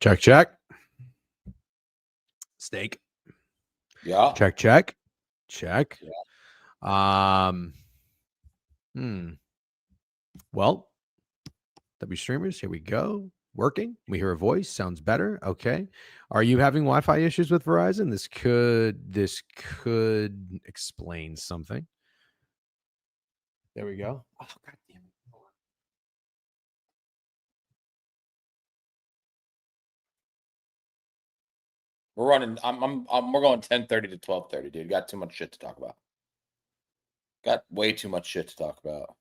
Check, check. Steak. Yeah. Check, check. Check. Yeah. Well, W streamers, here we go. Working. We hear a voice. Sounds better. Okay. Are you having Wi-Fi issues with Verizon? This could explain something. There we go. Oh, God damn it. We're running. We're going 10:30 to 12:30, dude. Got too much shit to talk about. Got way too much shit to talk about.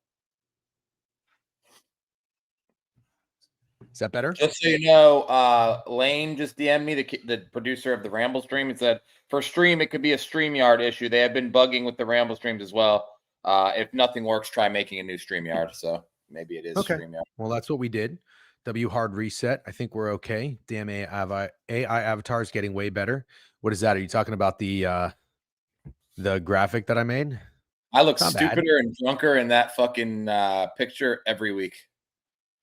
Is that better? Just so you know, Lane just DM'd me, the producer of the Ramble stream, and said for stream it could be a StreamYard issue. They have been bugging with the Ramble streams as well. If nothing works, try making a new StreamYard. So maybe it is okay. StreamYard. Well, that's what we did. W hard reset. I think we're okay. Damn AI avatar is getting way better. What is that? Are you talking about the graphic that I made? I look stupider and drunker in that fucking picture every week.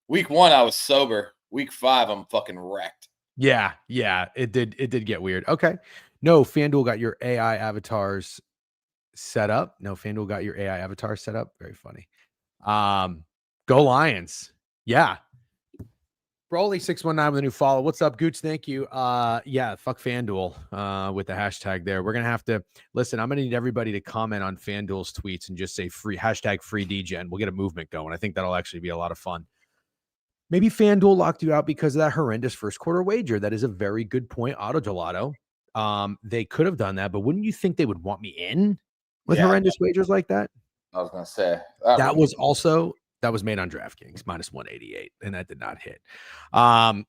Week 1, I was sober. Week 5, I'm fucking wrecked. Yeah, it did get weird. Okay. No, FanDuel got your AI avatars set up. Very funny. Go Lions. Yeah. Broly 619 with a new follow. What's up, Gooch? Thank you. Yeah, fuck FanDuel with the hashtag there. We're gonna have to listen. I'm gonna need everybody to comment on FanDuel's tweets and just say free DGen. We'll get a movement going. I think that'll actually be a lot of fun. Maybe FanDuel locked you out because of that horrendous first quarter wager. That is a very good point, Auto Gelato. They could have done that, but wouldn't you think they would want me in with horrendous wagers like that? I was gonna say that was made on DraftKings minus 188, and that did not hit. I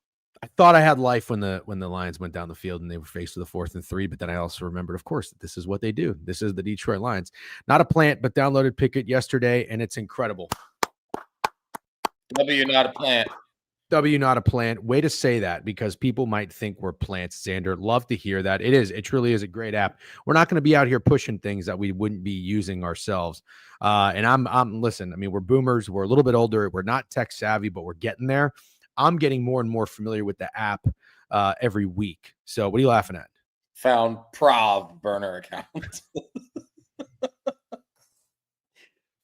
thought I had life when the Lions went down the field and they were faced with a 4th and 3, but then I also remembered, of course, that this is what they do. This is the Detroit Lions. Not a plant, but downloaded Pickett yesterday, and it's incredible. W, not a plant. W, not a plant. Way to say that, because people might think we're plants, Xander. Love to hear that. It is. It truly is a great app. We're not going to be out here pushing things that we wouldn't be using ourselves. And I'm listen, I mean, we're boomers. We're a little bit older. We're not tech savvy, but we're getting there. I'm getting more and more familiar with the app every week. So what are you laughing at? Found Prav burner account.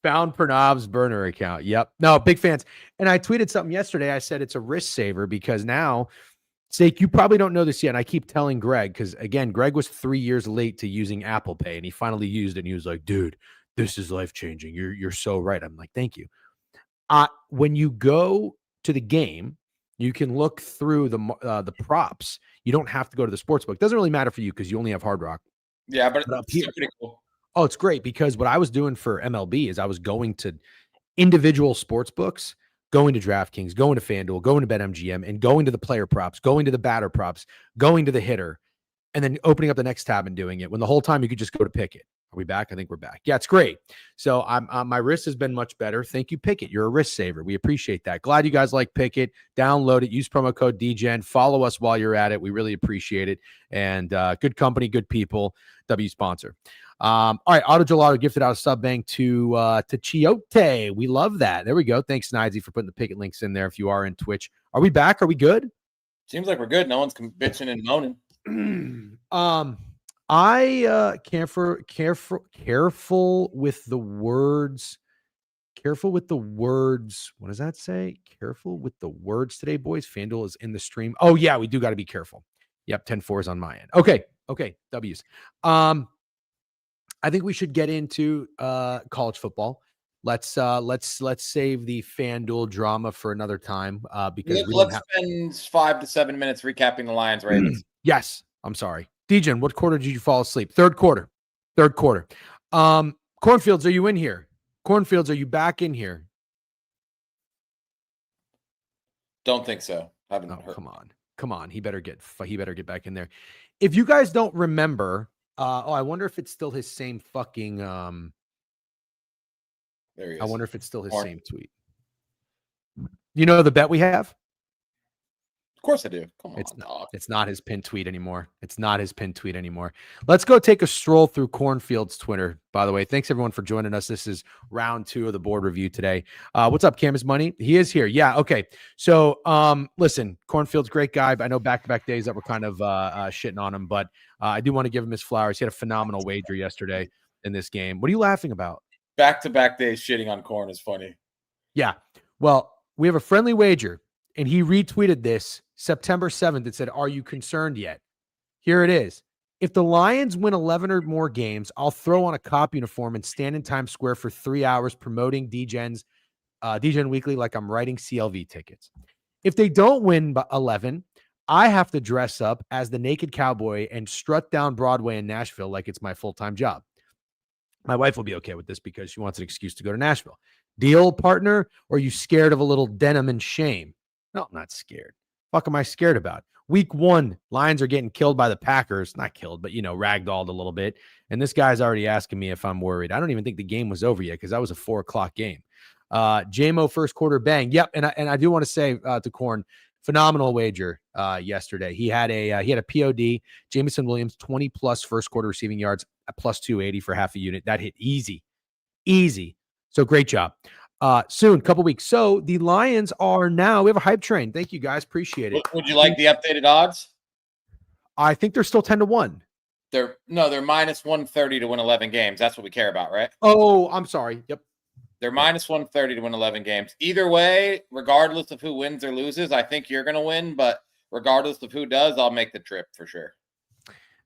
Found Pranav's burner account. Yep. No, big fans. And I tweeted something yesterday. I said it's a risk saver because now, Steak, you probably don't know this yet. And I keep telling Greg, because again, Greg was 3 years late to using Apple Pay, and he finally used it. And he was like, dude, this is life-changing. You're so right. I'm like, thank you. When you go to the game, you can look through the props. You don't have to go to the sports book. It doesn't really matter for you because you only have Hard Rock. Yeah, but it's still pretty cool. Oh, it's great, because what I was doing for MLB is I was going to individual sports books, going to DraftKings, going to FanDuel, going to BetMGM, and going to the player props, going to the batter props, going to the hitter, and then opening up the next tab and doing it, when the whole time you could just go to Pickett. Are we back? I think we're back. Yeah, it's great. So my risk has been much better. Thank you, Pickett. You're a risk saver. We appreciate that. Glad you guys like Pickett. Download it. Use promo code DGen. Follow us while you're at it. We really appreciate it. And good company, good people. W sponsor. All right, Auto Gelato gifted out a sub bank to Chiote. We love that. There we go. Thanks, Nidesy, for putting the Pickett links in there. If you are in Twitch, are we back? Are we good? Seems like we're good. No one's bitching and moaning. I careful with the words. Careful with the words. What does that say? Careful with the words today, boys. FanDuel is in the stream. Oh yeah, we do got to be careful. Yep, 10-4 on my end. Okay, W's. I think we should get into college football. Let's save the FanDuel drama for another time because let's spend 5 to 7 minutes recapping the Lions Ravens. Yes, I'm sorry. DGen, what quarter did you fall asleep? Third quarter. Cornfields, are you in here? Cornfields, are you back in here? Don't think so. Haven't heard. Come on. He better get back in there. If you guys don't remember, I wonder if it's still his same fucking. There he is. I wonder if it's still his same tweet. You know the bet we have? course I do. Come on, dog. It's not his pinned tweet anymore. It's not his pinned tweet anymore. Let's go take a stroll through Cornfield's Twitter, by the way. Thanks, everyone, for joining us. This is round 2 of the board review today. What's up, Camus Money? He is here. Yeah, okay. So, listen, Cornfield's a great guy. I know back-to-back days that we're kind of shitting on him, but I do want to give him his flowers. He had a phenomenal wager yesterday in this game. What are you laughing about? Back-to-back days shitting on Corn is funny. Yeah. Well, we have a friendly wager, and he retweeted this September 7th. It said, "Are you concerned yet?" Here it is. If the Lions win 11 or more games, I'll throw on a cop uniform and stand in Times Square for 3 hours promoting DGen Weekly like I'm writing CLV tickets. If they don't win 11, I have to dress up as the naked cowboy and strut down Broadway in Nashville like it's my full-time job. My wife will be okay with this because she wants an excuse to go to Nashville. Deal, partner, or are you scared of a little denim and shame? No, I'm not scared. Fuck am I scared about? Week 1, Lions are getting killed by the Packers. Not killed, but, ragdolled a little bit. And this guy's already asking me if I'm worried. I don't even think the game was over yet because that was a 4:00 game. JMO first quarter bang. Yep. And I do want to say to Corn, phenomenal wager yesterday. He had a POD. Jameson Williams, 20 plus first quarter receiving yards, plus 280 for half a unit. That hit easy. So great job. Soon, couple weeks. So the Lions we have a hype train. Thank you guys. Appreciate it. Would you like the updated odds? I think they're still 10-1. They're minus 130 to win 11 games. That's what we care about, right? Oh, I'm sorry. Yep. They're minus 130 to win 11 games. Either way, regardless of who wins or loses, I think you're going to win. But regardless of who does, I'll make the trip for sure.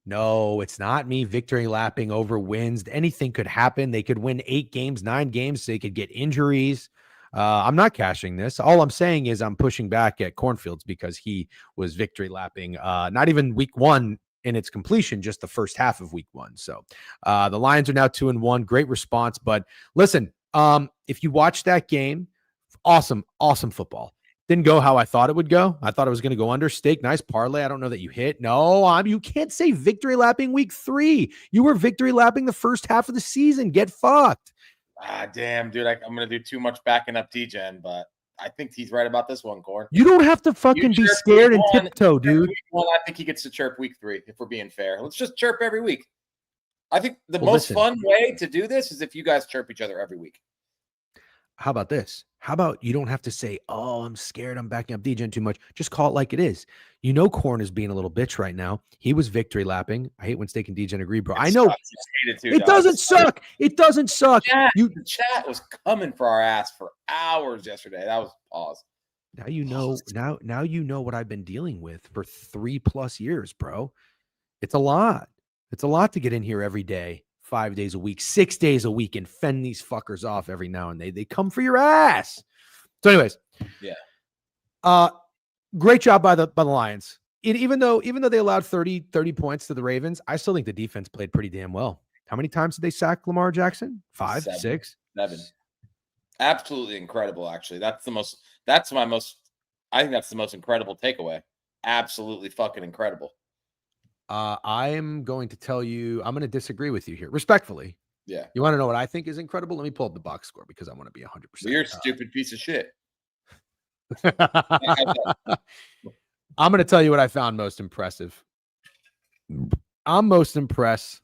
No, it's not me victory lapping over wins. Anything could happen. They could win 8 games, 9 games. They could get injuries. I'm not cashing this. All I'm saying is I'm pushing back at Cornfields because he was victory lapping, not even week 1 in its completion, just the first half of week 1. So the Lions are now 2-1. Great response. But listen, if you watch that game, awesome football. Didn't go how I thought it would go. I thought it was going to go under. Steak, nice parlay. I don't know that you hit. No, you can't say victory lapping week 3. You were victory lapping the first half of the season. Get fucked. Damn, dude. I'm going to do too much backing up DGen, but I think he's right about this one, Corn. You don't have to fucking be scared and tiptoe, dude. Well, I think he gets to chirp week 3, if we're being fair. Let's just chirp every week. I think the most fun way to do this is if you guys chirp each other every week. How about this? How about you don't have to say, "Oh, I'm scared, I'm backing up DGen too much." Just call it like it is. Corn is being a little bitch right now. He was victory lapping. I hate when Steak and DGen agree, bro. I know. It doesn't suck. It doesn't suck. The chat was coming for our ass for hours yesterday. That was pause. Now now you know what I've been dealing with for 3+ years, bro. It's a lot. It's a lot to get in here every day. 5 days a week, 6 days a week, and fend these fuckers off every now and then. They come for your ass. So, anyways, great job by the Lions. Even though they allowed 30 points to the Ravens, I still think the defense played pretty damn well. How many times did they sack Lamar Jackson? 5, 6, 7. Absolutely incredible. Actually, I think that's the most incredible takeaway. Absolutely fucking incredible. I'm going to tell you, I'm going to disagree with you here, respectfully. Yeah. You want to know what I think is incredible? Let me pull up the box score because I want to be 100%. You're a stupid piece of shit. I'm going to tell you what I found most impressive. I'm most impressed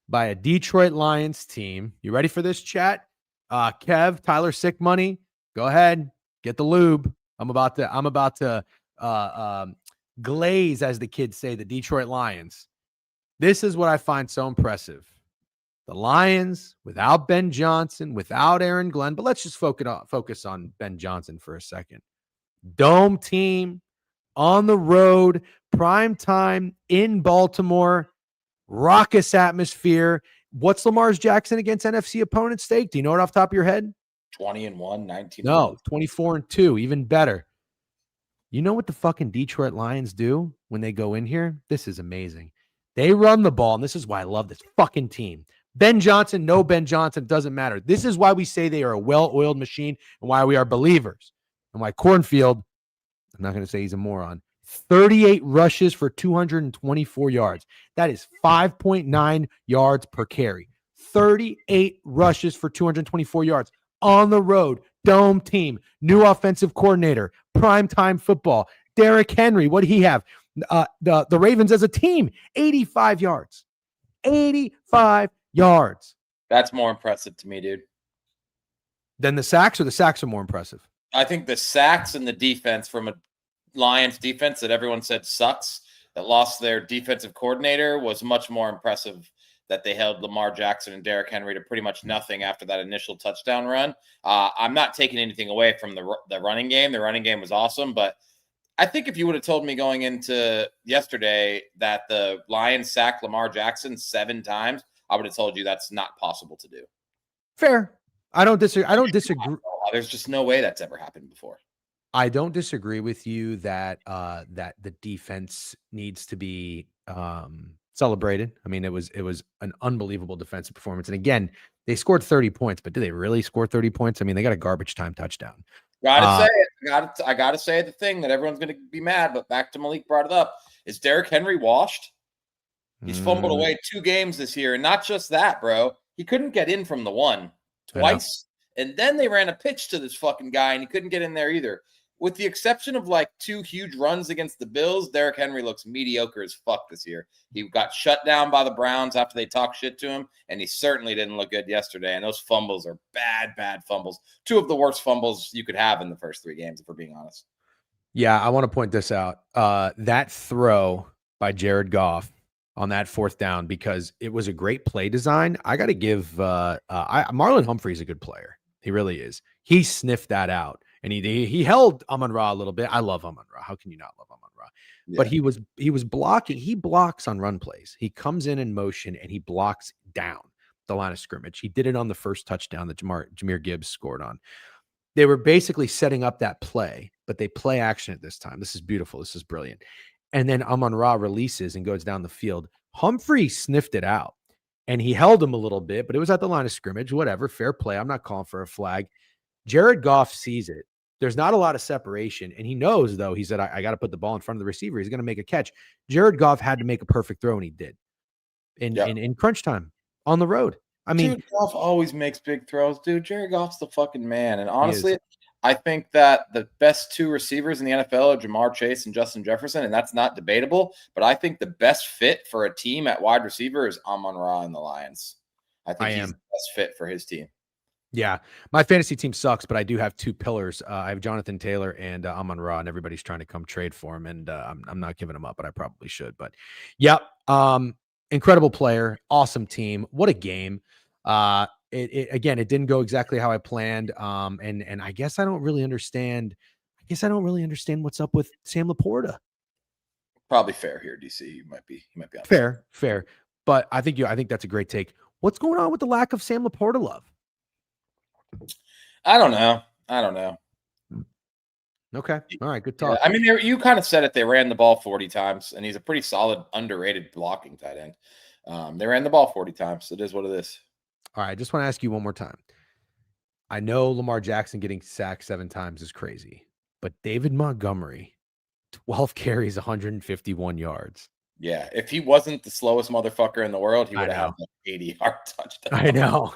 by a Detroit Lions team. You ready for this, chat? Kev, Tyler Sick Money, go ahead, get the lube. I'm about to glaze, as the kids say, the Detroit Lions. This is what I find so impressive. The Lions, without Ben Johnson, without Aaron Glenn, but let's just focus on Ben Johnson for a second. Dome team, on the road, prime time in Baltimore, raucous atmosphere. What's Lamar's Jackson against NFC opponents stake? Do you know it off the top of your head? 20-1, 19. No, 24-2, even better. You know what the fucking Detroit Lions do when they go in here? This is amazing. They run the ball, and this is why I love this fucking team. Ben Johnson, no Ben Johnson, doesn't matter. This is why we say they are a well-oiled machine and why we are believers. And why Cornfield, I'm not going to say he's a moron, 38 rushes for 224 yards. That is 5.9 yards per carry. 38 rushes for 224 yards on the road. Dome team, new offensive coordinator, primetime football. Derrick Henry, what did he have? The Ravens as a team, 85 yards. 85 yards. That's more impressive to me, dude. Then the sacks, or the sacks are more impressive? I think the sacks and the defense from a Lions defense that everyone said sucks, that lost their defensive coordinator, was much more impressive. That they held Lamar Jackson and Derrick Henry to pretty much nothing after that initial touchdown run. I'm not taking anything away from the running game. The running game was awesome, but I think if you would have told me going into yesterday that the Lions sacked Lamar Jackson 7 times, I would have told you that's not possible to do. Fair. I don't disagree. There's just no way that's ever happened before. I don't disagree with you that that the defense needs to be celebrated. I mean, it was an unbelievable defensive performance. And again, they scored 30 points, but did they really score 30 points? I mean, they got a garbage time touchdown. Gotta say it. I gotta say the thing that everyone's gonna be mad, but back to Malik brought it up. Is Derrick Henry washed? He's fumbled away 2 games this year, and not just that, bro. He couldn't get in from the one twice, and then they ran a pitch to this fucking guy, and he couldn't get in there either. With the exception of like 2 huge runs against the Bills, Derrick Henry looks mediocre as fuck this year. He got shut down by the Browns after they talked shit to him, and he certainly didn't look good yesterday. And those fumbles are bad fumbles. 2 of the worst fumbles you could have in the first 3 games, if we're being honest. Yeah, I want to point this out. That throw by Jared Goff on that 4th down, because it was a great play design. I got to give Marlon Humphrey is a good player. He really is. He sniffed that out. And he held Amon-Ra a little bit. I love Amon-Ra. How can you not love Amon-Ra? Yeah. But he was blocking. He blocks on run plays. He comes in motion and he blocks down the line of scrimmage. He did it on the first touchdown that Jahmyr Gibbs scored on. They were basically setting up that play, but they play action at this time. This is beautiful. This is brilliant. And then Amon-Ra releases and goes down the field. Humphrey sniffed it out and he held him a little bit, but it was at the line of scrimmage. Whatever, fair play. I'm not calling for a flag. Jared Goff sees it. There's not a lot of separation, and he knows, though, he said, I got to put the ball in front of the receiver. He's going to make a catch. Jared Goff had to make a perfect throw, and he did in crunch time on the road. I mean, dude, Goff always makes big throws, dude. Jared Goff's the fucking man. And honestly, I think that the best 2 receivers in the NFL are Jamar Chase and Justin Jefferson, and that's not debatable. But I think the best fit for a team at wide receiver is Amon-Ra and the Lions. I think he's the best fit for his team. Yeah, my fantasy team sucks, but I do have 2 pillars. I have Jonathan Taylor and Amon-Ra, and everybody's trying to come trade for him, and I'm not giving him up, but I probably should. But yeah, incredible player, awesome team. What a game! Again, it didn't go exactly how I planned, and I guess I don't really understand. What's up with Sam Laporta. Probably fair here, DC. You might be honest. Fair. But I think that's a great take. What's going on with the lack of Sam Laporta love? I don't know. Okay. All right. Good talk. Yeah, I mean, you kind of said it. They ran the ball 40 times, and he's a pretty solid, underrated blocking tight end. They ran the ball 40 times. So it is what it is. All right. I just want to ask you one more time. I know Lamar Jackson getting sacked 7 times is crazy, but David Montgomery, 12 carries, 151 yards. Yeah. If he wasn't the slowest motherfucker in the world, he would have had an 80-yard touchdown. I know.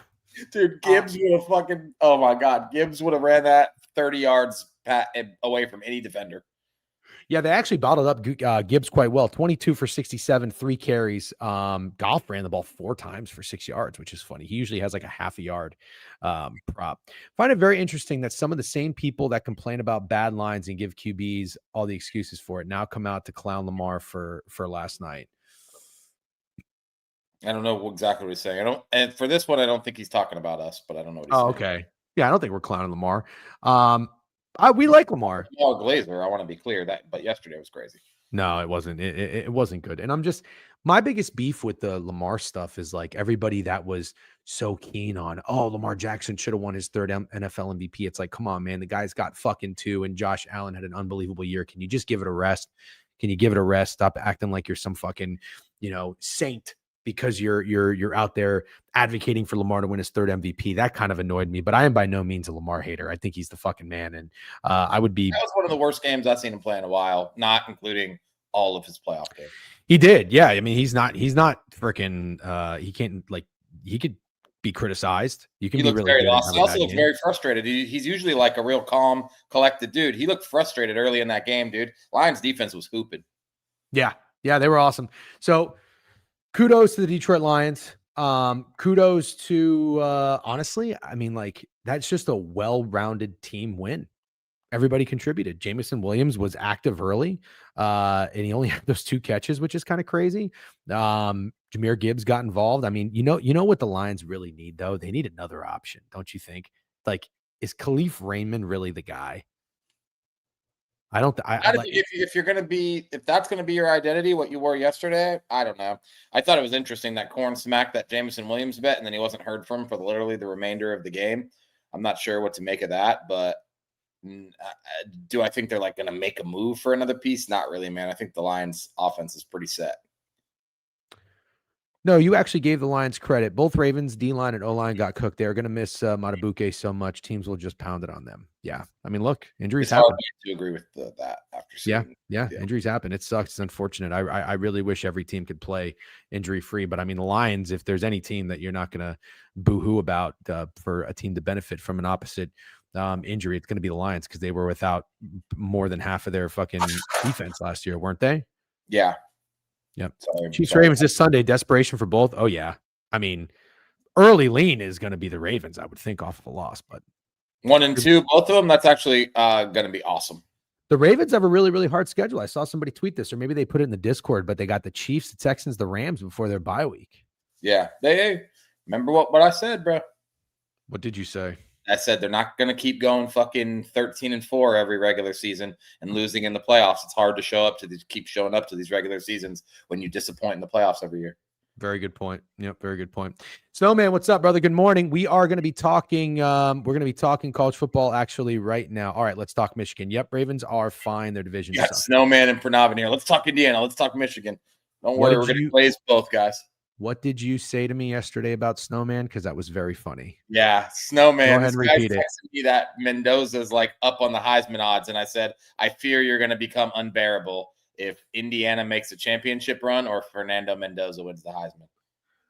Dude, Gibbs would have oh my God. Gibbs would have ran that 30 yards away from any defender. Yeah, they actually bottled up Gibbs quite well. 22 for 67, 3 carries. Goff ran the ball 4 times for 6 yards, which is funny. He usually has like a half a yard prop. Find it very interesting that some of the same people that complain about bad lines and give QBs all the excuses for it now come out to clown Lamar for last night. I don't know exactly what he's saying. And for this one, I don't think he's talking about us, but I don't know what he's saying. Okay. Yeah, I don't think we're clowning Lamar. We like Lamar. Glazer, I want to be clear but yesterday was crazy. No, it wasn't. It wasn't good. And my biggest beef with the Lamar stuff is like everybody that was so keen on, Lamar Jackson should have won his 3rd NFL MVP. It's like, come on, man, the guy's got fucking 2, and Josh Allen had an unbelievable year. Can you just give it a rest? Can you give it a rest? Stop acting like you're some fucking, saint because you're out there advocating for Lamar to win his 3rd MVP. That kind of annoyed me, but I am by no means a Lamar hater. I think he's the fucking man. And I would be. That was one of the worst games I've seen him play in a while, not including all of his playoff games. He did. Yeah. I mean, he's not freaking, he could be criticized. You can He be looked really very good and lost. have He a also bad looked game. very frustrated. He's usually like a real calm, collected dude. He looked frustrated early in that game, dude. Lions defense was hooping. Yeah. Yeah, they were awesome. So kudos to the Detroit Lions. Kudos to honestly, I mean, like, that's just a well-rounded team win. Everybody contributed. Jameson Williams was active early, and he only had those 2 catches, which is kind of crazy. Jahmyr Gibbs got involved. I mean, you know what the Lions really need, though? They need another option, don't you think? Like, is Khalif Raymond really the guy? I don't. I like. If you're gonna be, if that's gonna be your identity, what you wore yesterday, I don't know. I thought it was interesting that Corn smacked that Jameson Williams bet, and then he wasn't heard from for literally the remainder of the game. I'm not sure what to make of that, but do I think they're like gonna make a move for another piece? Not really, man. I think the Lions' offense is pretty set. No, you actually gave the Lions credit. Both Ravens, D-line and O-line got cooked. They're going to miss Matabuke so much. Teams will just pound it on them. Yeah. I mean, look, injuries It's hard happen. to agree with that after Yeah. seeing. Yeah. Injuries happen. It sucks. It's unfortunate. I really wish every team could play injury free. But I mean, the Lions, if there's any team that you're not going to boo-hoo about for a team to benefit from an opposite injury, it's going to be the Lions because they were without more than half of their fucking defense last year, weren't they? Yeah. Yep. Sorry. Chiefs Ravens this Sunday. Desperation for both. Oh yeah. I mean, early lean is going to be the Ravens, I would think, off of a loss. But 1 and 2, both of them. That's actually going to be awesome. the Ravens have a really, really hard schedule. I saw somebody tweet this, or maybe they put it in the Discord. But they got the Chiefs, the Texans, the Rams before their bye week. Yeah. They remember what I said, bro. What did you say? I said they're not going to keep going fucking 13-4 every regular season and losing in the playoffs. It's hard to keep showing up to these regular seasons when you disappoint in the playoffs every year. Very good point. Yep, very good point. Snowman, what's up, brother? Good morning. We are going to be talking. We're going to be talking college football actually right now. All right, let's talk Michigan. Yep, Ravens are fine. Their division. You got Snowman and Pranav in here. Let's talk Indiana. Let's talk Michigan. Don't worry, we're going to blaze both guys. What did you say to me yesterday about Snowman? Because that was very funny. Yeah, Snowman. Go ahead and repeat it. Texted me that Mendoza's like up on the Heisman odds, and I said, I fear you're going to become unbearable if Indiana makes a championship run or Fernando Mendoza wins the Heisman.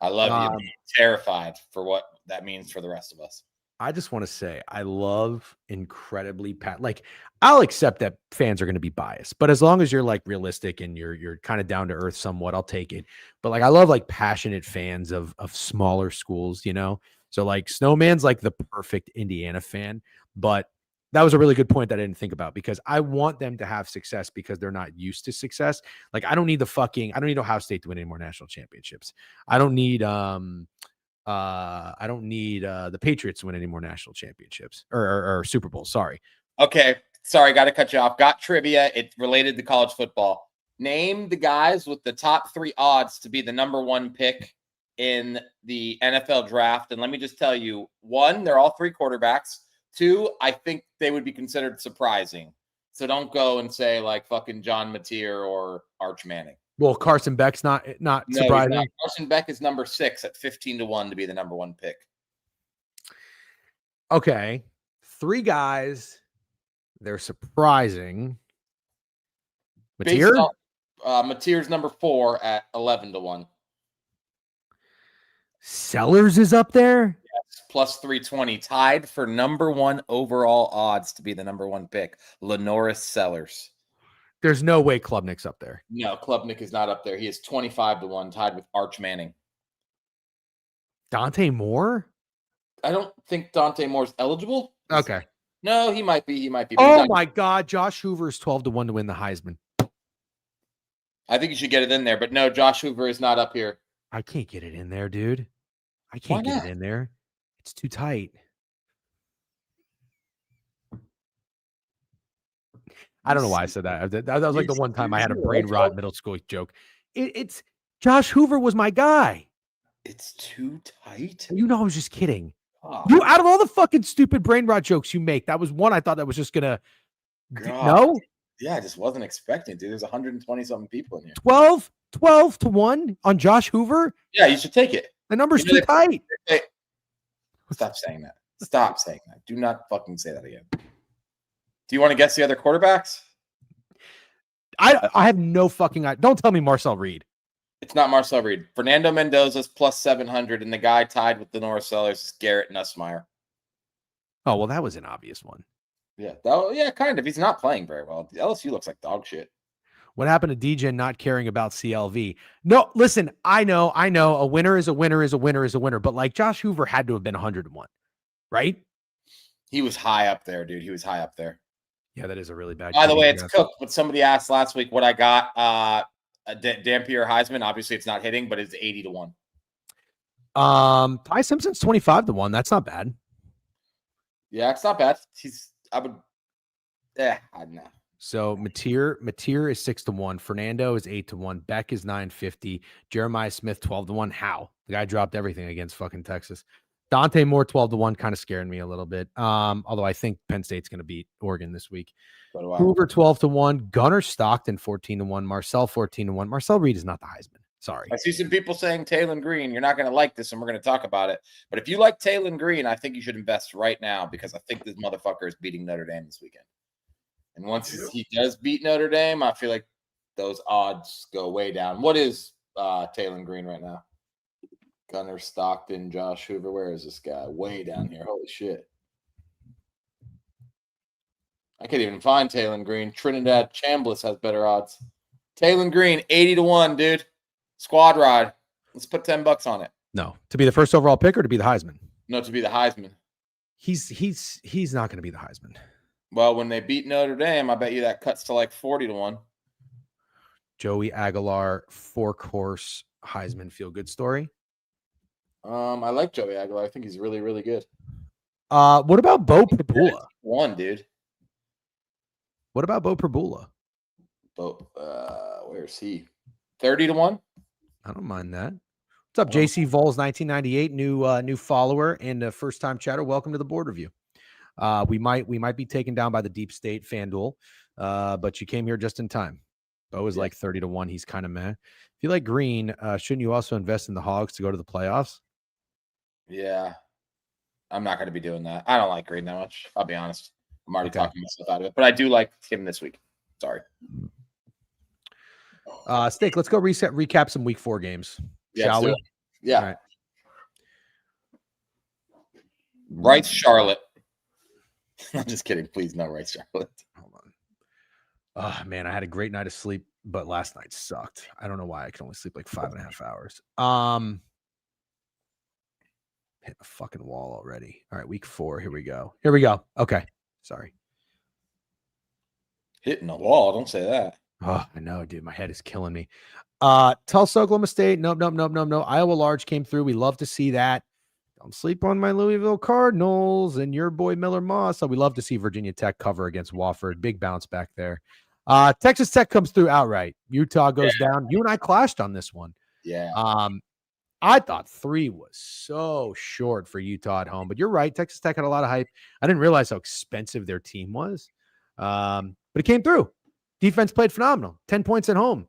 I love you. I'm terrified for what that means for the rest of us. I just want to say I love incredibly like I'll accept that fans are going to be biased, but as long as you're like realistic and you're kind of down to earth somewhat, I'll take it. But like I love like passionate fans of smaller schools, you know. So like Snowman's like the perfect Indiana fan, but that was a really good point that I didn't think about because I want them to have success because they're not used to success. Like I don't need Ohio State to win any more national championships. I don't need the Patriots to win any more national championships or Super Bowls. Sorry. Okay. Sorry. Got to cut you off. Got trivia. It's related to college football. Name the guys with the top 3 odds to be the number 1 pick in the NFL draft. And let me just tell you, 1, they're all 3 quarterbacks. 2, I think they would be considered surprising. So don't go and say like fucking John Mateer or Arch Manning. Well, Carson Beck's not surprising. Not. Carson Beck is number 6 at 15-1 to be the number 1 pick. Okay. 3 guys. They're surprising. Mateer? Mateer's number 4 at 11-1. Sellers is up there? Yes, plus 320. Tied for number 1 overall odds to be the number 1 pick. Lenoris Sellers. There's no way Klubnik's up there. No, Klubnik is not up there. He is 25-1, tied with Arch Manning. Dante Moore? I don't think Dante Moore's eligible. Okay. No, he might be. Oh my God. Josh Hoover is 12-1 to win the Heisman. I think you should get it in there, but no, Josh Hoover is not up here. I can't get it in there, dude. I can't get it in there. It's too tight. I don't know why I said that. That was like the one time I had a brain rot middle school joke. It's Josh Hoover was my guy. It's too tight. You know, I was just kidding. Oh. You out of all the fucking stupid brain rot jokes you make, that was one I thought that was just gonna. No. Yeah, I just wasn't expecting, dude. There's 120 something people in here. 12-1 on Josh Hoover. Yeah, you should take it. The number's too tight. Hey, stop saying that. Stop saying that. Do not fucking say that again. Do you want to guess the other quarterbacks? I have no fucking idea. Don't tell me Marcel Reed. It's not Marcel Reed. Fernando Mendoza's plus 700, and the guy tied with the Norris Sellers is Garrett Nussmeier. Oh, well, that was an obvious one. Yeah, kind of. He's not playing very well. LSU looks like dog shit. What happened to DJ not caring about CLV? No, listen, I know. A winner is a winner is a winner is a winner. But like Josh Hoover had to have been 101, right? He was high up there, dude. He was high up there. Yeah, that is a really bad. By the way, it's cooked. But somebody asked last week what I got. Dampier Heisman. Obviously, it's not hitting, but it's 80-1. Ty Simpson's 25-1. That's not bad. Yeah, it's not bad. I don't know. So Mateer is 6-1. Fernando is 8-1. Beck is 950. Jeremiah Smith 12-1. How? The guy dropped everything against fucking Texas. Dante Moore 12-1, kind of scaring me a little bit. Although I think Penn State's going to beat Oregon this week. Hoover 12-1. Gunnar Stockton 14-1. Marcel 14-1. Marcel Reed is not the Heisman. Sorry. I see some people saying Taylon Green. You're not going to like this, and we're going to talk about it. But if you like Taylon Green, I think you should invest right now because I think this motherfucker is beating Notre Dame this weekend. And once he does beat Notre Dame, I feel like those odds go way down. What is Taylon Green right now? Gunnar Stockton, Josh Hoover. Where is this guy? Way down here. Holy shit. I can't even find Taylon Green. Trinidad Chambliss has better odds. Taylon Green, 80-1, dude. Squad ride. Let's put $10 on it. No. To be the first overall pick or to be the Heisman? No, to be the Heisman. He's not going to be the Heisman. Well, when they beat Notre Dame, I bet you that cuts to like 40-1. Joey Aguilar, 4-course Heisman feel-good story. I like Joey Aguilar. I think he's really, really good. What about Bo Prabula? One, dude. What about Bo Prabula? Where's he? 30-1. I don't mind that. What's up, JC Vols 1998, new follower and first-time chatter. Welcome to the board review. We might be taken down by the deep state FanDuel, but you came here just in time. Bo is like 30-1. He's kind of meh. If you like Green, shouldn't you also invest in the Hogs to go to the playoffs? Yeah. I'm not going to be doing that. I don't like Green that much. I'll be honest. I'm already talking myself out of it, but I do like him this week. Sorry. Steak, let's go recap some week 4 games. Shall we? Yeah. All right. Rice Charlotte. I'm just kidding. Please, no Rice Charlotte. Hold on. Oh, man, I had a great night of sleep, but last night sucked. I don't know why. I can only sleep like 5.5 hours. Hit the fucking wall already. All right, week 4. Here we go. Okay. Sorry. Hitting the wall. Don't say that. Oh, I know, dude. My head is killing me. Tulsa, Oklahoma State. Nope. Iowa Large came through. We love to see that. Don't sleep on my Louisville Cardinals and your boy Miller Moss. So we love to see Virginia Tech cover against Wofford. Big bounce back there. Texas Tech comes through outright. Utah goes down. You and I clashed on this one. Yeah. I thought 3 was so short for Utah at home, but you're right. Texas Tech had a lot of hype. I didn't realize how expensive their team was. But it came through. Defense played phenomenal. 10 points at home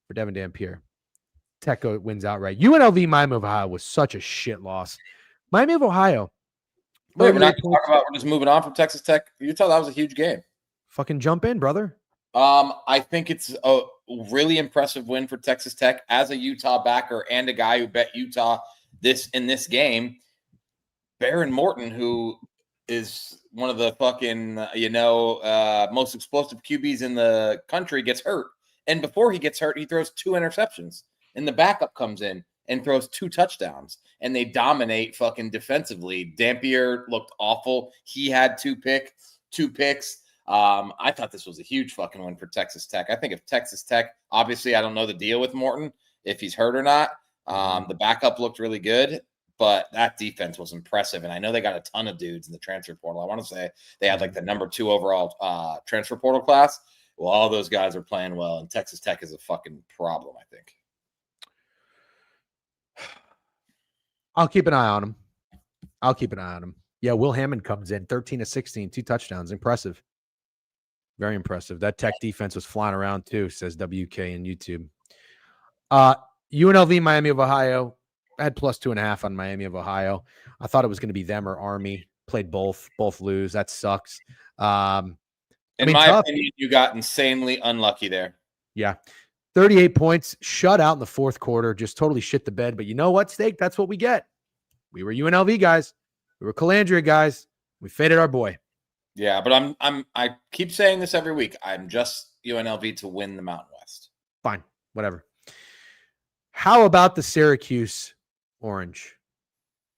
for Devin Dampier. Tech wins outright. UNLV Miami of Ohio was such a shit loss. Miami of Ohio. Wait, we're not talking about. We're just moving on from Texas Tech. Utah, that was a huge game. Fucking jump in, brother. I think it's a really impressive win for Texas Tech as a Utah backer and a guy who bet Utah in this game. Baron Morton, who is one of the fucking most explosive QBs in the country, gets hurt, and before he gets hurt, he throws 2 interceptions. And the backup comes in and throws 2 touchdowns, and they dominate fucking defensively. Dampier looked awful. He had 2 picks. I thought this was a huge fucking win for Texas Tech. I think if Texas Tech, obviously, I don't know the deal with Morton, if he's hurt or not. The backup looked really good, but that defense was impressive. And I know they got a ton of dudes in the transfer portal. I want to say they had like the number 2 overall transfer portal class. Well, all those guys are playing well, and Texas Tech is a fucking problem, I think. I'll keep an eye on him. Yeah, Will Hammond comes in 13-16, 2 touchdowns. Impressive. Very impressive. That Tech defense was flying around too, says WK in YouTube. UNLV Miami of Ohio. I had plus 2.5 on Miami of Ohio. I thought it was going to be them or Army. Played both lose. That sucks. In my opinion, you got insanely unlucky there. Yeah. 38 points, shut out in the fourth quarter, just totally shit the bed. But you know what, Steak? That's what we get. We were UNLV guys. We were Calandria guys. We faded our boy. Yeah, but I keep saying this every week. I'm just UNLV to win the Mountain West. Fine, whatever. How about the Syracuse Orange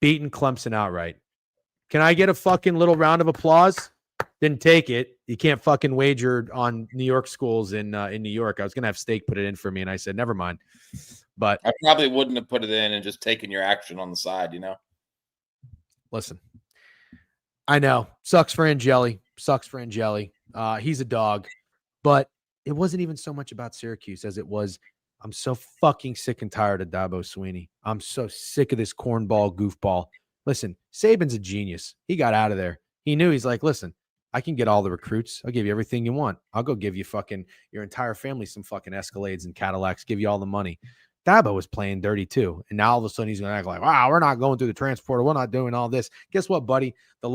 beating Clemson outright? Can I get a fucking little round of applause? Didn't take it. You can't fucking wager on New York schools in New York. I was gonna have Steak put it in for me, and I said never mind. But I probably wouldn't have put it in and just taken your action on the side. Listen, I know sucks for Angeli. Sucks for Angeli. He's a dog, but it wasn't even so much about Syracuse as it was. I'm so fucking sick and tired of Dabo Swinney. I'm so sick of this cornball goofball. Listen, Saban's a genius. He got out of there. He knew. He's like, listen, I can get all the recruits. I'll give you everything you want. I'll go give you fucking your entire family some fucking Escalades and Cadillacs, give you all the money. Dabo was playing dirty too. And now all of a sudden he's going to act like, wow, we're not going through the transporter. We're not doing all this. Guess what, buddy? The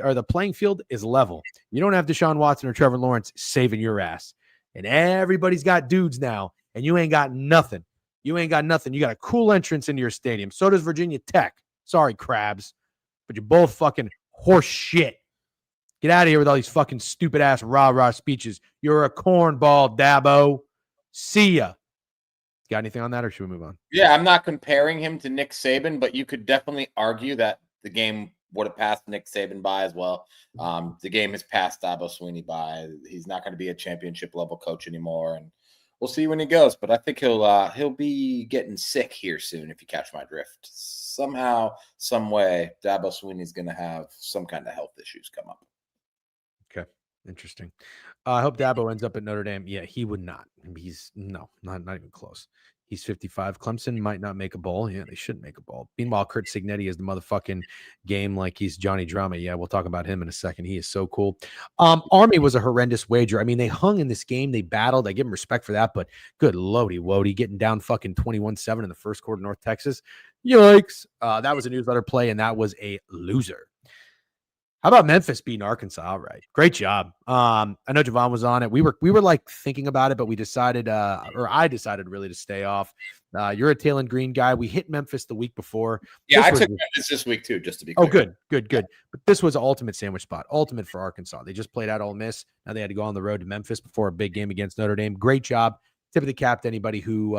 or the playing field is level. You don't have Deshaun Watson or Trevor Lawrence saving your ass. And everybody's got dudes now, and you ain't got nothing. You ain't got nothing. You got a cool entrance into your stadium. So does Virginia Tech. Sorry, crabs. But you're both fucking horse shit. Get out of here with all these fucking stupid ass rah-rah speeches. You're a cornball, Dabo. See ya. Got anything on that, or should we move on? Yeah, I'm not comparing him to Nick Saban, but you could definitely argue that the game would have passed Nick Saban by as well. The game has passed Dabo Swinney by. He's not going to be a championship level coach anymore, and we'll see when he goes. But I think he'll be getting sick here soon, if you catch my drift. Somehow, some way, Dabo Swinney's going to have some kind of health issues come up. Okay, interesting. I hope Dabo ends up at Notre Dame. Yeah, he would not. He's not even close. He's 55. Clemson might not make a bowl. Yeah, they shouldn't make a bowl. Meanwhile, Kurt Signetti is the motherfucking game like he's Johnny Drama. Yeah, we'll talk about him in a second. He is so cool. Army was a horrendous wager. I mean, they hung in this game. They battled. I give them respect for that, but good lordy wody, getting down fucking 21-7 in the first quarter, North Texas. Yikes. That was a newsletter play, and that was a loser. How about Memphis beating Arkansas outright? Great job. I know Javon was on it. We were like thinking about it, but we decided, or I decided really to stay off. You're a Taylor Green guy. We hit Memphis the week before. Yeah, I took Memphis this week too, just to be clear. Oh, good. But this was an ultimate sandwich spot, ultimate for Arkansas. They just played out Ole Miss. Now they had to go on the road to Memphis before a big game against Notre Dame. Great job. Tip of the cap to anybody who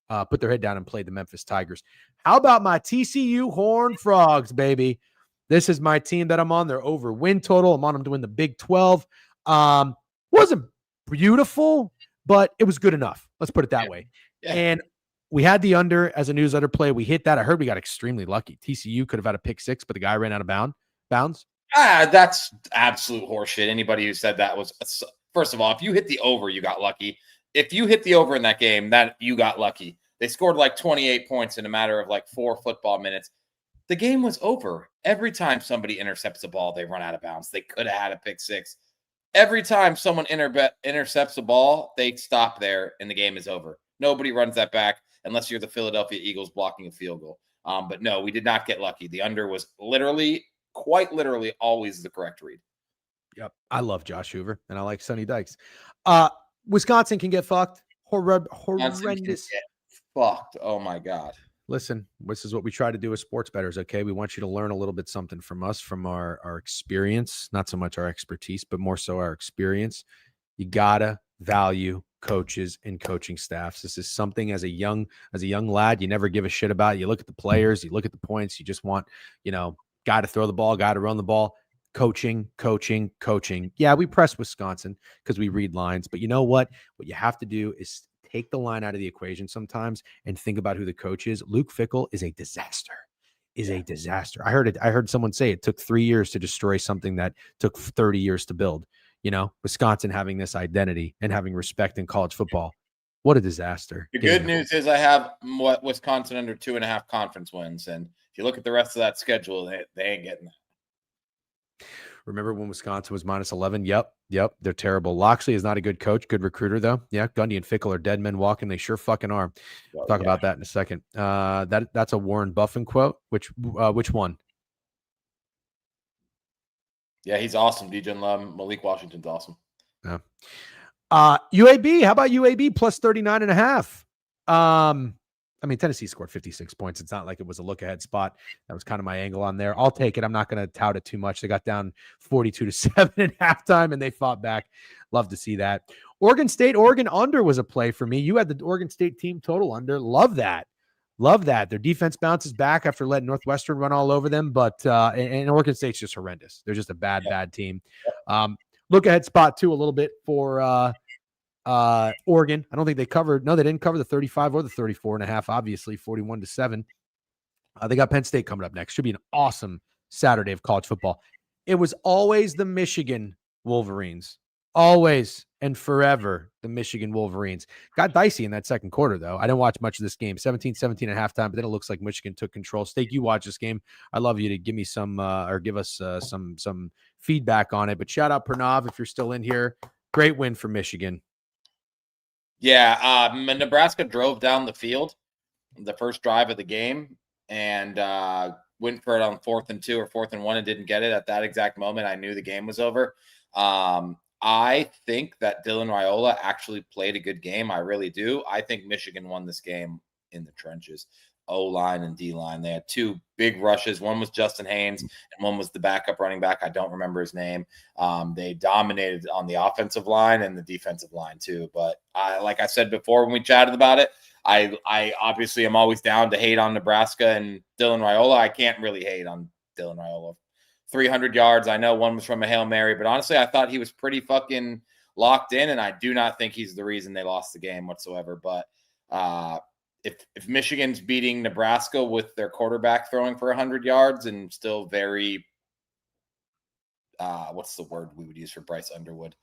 put their head down and played the Memphis Tigers. How about my TCU Horned Frogs, baby? This is my team that I'm on. They're over win total. I'm on them to win the Big 12. Wasn't beautiful, but it was good enough. Let's put it that way. Yeah. And we had the under as a newsletter play. We hit that. I heard we got extremely lucky. TCU could have had a pick six, but the guy ran out of bounds. That's absolute horseshit. Anybody who said that was, first of all, if you hit the over, you got lucky. If you hit the over in that game, that you got lucky. They scored like 28 points in a matter of like 4 football minutes. The game was over. Every time somebody intercepts a ball, they run out of bounds. They could have had a pick six. Every time someone intercepts a ball, they stop there and the game is over. Nobody runs that back unless you're the Philadelphia Eagles blocking a field goal. But no, we did not get lucky. The under was quite literally always the correct read. Yep. I love Josh Hoover and I like Sonny Dykes. Wisconsin can get fucked. Horrendous. Can get fucked. Oh my God. Listen, this is what we try to do as sports bettors, okay? We want you to learn a little bit something from us, from our experience, not so much our expertise, but more so our experience. You gotta value coaches and coaching staffs. This is something as a young lad, you never give a shit about. You look at the players, you look at the points, you just want, guy to throw the ball, guy to run the ball. Coaching. Yeah, we press Wisconsin because we read lines, but you know what? What you have to do is take the line out of the equation sometimes and think about who the coach is. Luke Fickell is a disaster. I heard someone say it took 3 years to destroy something that took 30 years to build. Wisconsin having this identity and having respect in college football. What a disaster. The good news is I have Wisconsin under 2.5 conference wins. And if you look at the rest of that schedule, they ain't getting that. Remember when Wisconsin was minus 11? Yep. They're terrible. Loxley is not a good coach, good recruiter, though. Yeah, Gundy and Fickell are dead men walking. They sure fucking are. We'll talk about that in a second. That's a Warren Buffett quote. Which one? Yeah, he's awesome. DJ Love, Malik Washington's awesome. Yeah. UAB, how about UAB plus 39.5? I mean, Tennessee scored 56 points. It's not like it was a look ahead spot. That was kind of my angle on there. I'll take it. I'm not going to tout it too much. They got down 42-7 at halftime and they fought back. Love to see that. Oregon under was a play for me. You had the Oregon State team total under. Love that. Love that. Their defense bounces back after letting Northwestern run all over them. But and Oregon State's just horrendous. They're just a bad team. Look ahead spot too a little bit for Oregon. I don't think they covered. No, they didn't cover the 35 or the 34.5. Obviously, 41-7. They got Penn State coming up next. Should be an awesome Saturday of college football. It was always the Michigan Wolverines. Always and forever the Michigan Wolverines. Got dicey in that second quarter, though. I didn't watch much of this game. 17-17 at halftime, but then it looks like Michigan took control. Steak, you watch this game. I'd love you to give me some or give us some feedback on it. But shout out Pranav if you're still in here. Great win for Michigan. Yeah, Nebraska drove down the field the first drive of the game and went for it on 4th and 2 or 4th and 1 and didn't get it at that exact moment. I knew the game was over. I think that Dylan Raiola actually played a good game. I really do. I think Michigan won this game in the trenches. O-line and D-line. They had two big rushes. One was Justin Haynes and one was the backup running back. I don't remember his name. They dominated on the offensive line and the defensive line too. But like I said before when we chatted about it, I obviously am always down to hate on Nebraska and Dylan Raiola. I can't really hate on Dylan Raiola. 300 yards. I know one was from a Hail Mary, but honestly, I thought he was pretty fucking locked in, and I do not think he's the reason they lost the game whatsoever. But if Michigan's beating Nebraska with their quarterback throwing for 100 yards and still very, what's the word we would use for Bryce Underwood?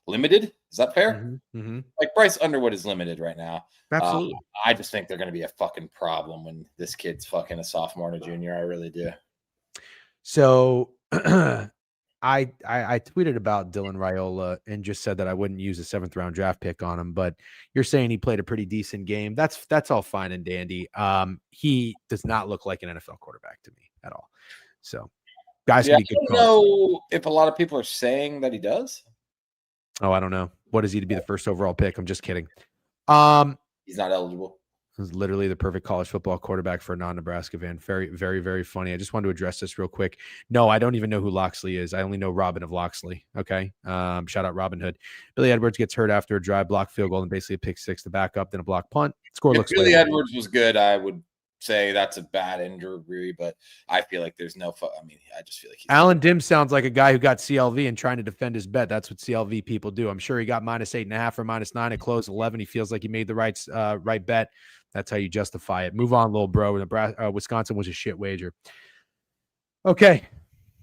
Limited? Is that fair? Mm-hmm. Mm-hmm. Like Bryce Underwood is limited right now. Absolutely. I just think they're going to be a fucking problem when this kid's fucking a sophomore and a junior. I really do. So I tweeted about Dylan Raiola and just said that I wouldn't use a 7th round draft pick on him, but you're saying he played a pretty decent game. That's all fine and dandy. He does not look like an NFL quarterback to me at all. So guys, I don't know if a lot of people are saying that he does. Oh, I don't know. What is he to be the first overall pick? I'm just kidding. He's not eligible. Is literally the perfect college football quarterback for a non-Nebraska fan. Very, very, very funny. I just wanted to address this real quick. No, I don't even know who Loxley is. I only know Robin of Loxley. Okay. Shout out Robin Hood. Billy Edwards gets hurt after a drive block field goal and basically a pick six to back up, then a block punt. Score looks Billy Edwards was good. I would say that's a bad injury, but I feel like there's no I just feel like Alan Dim sounds like a guy who got CLV and trying to defend his bet. That's what CLV people do. I'm sure he got -8.5 or -9 at close 11. He feels like he made the right bet. That's how you justify it. Move on, little bro. Wisconsin was a shit wager. Okay,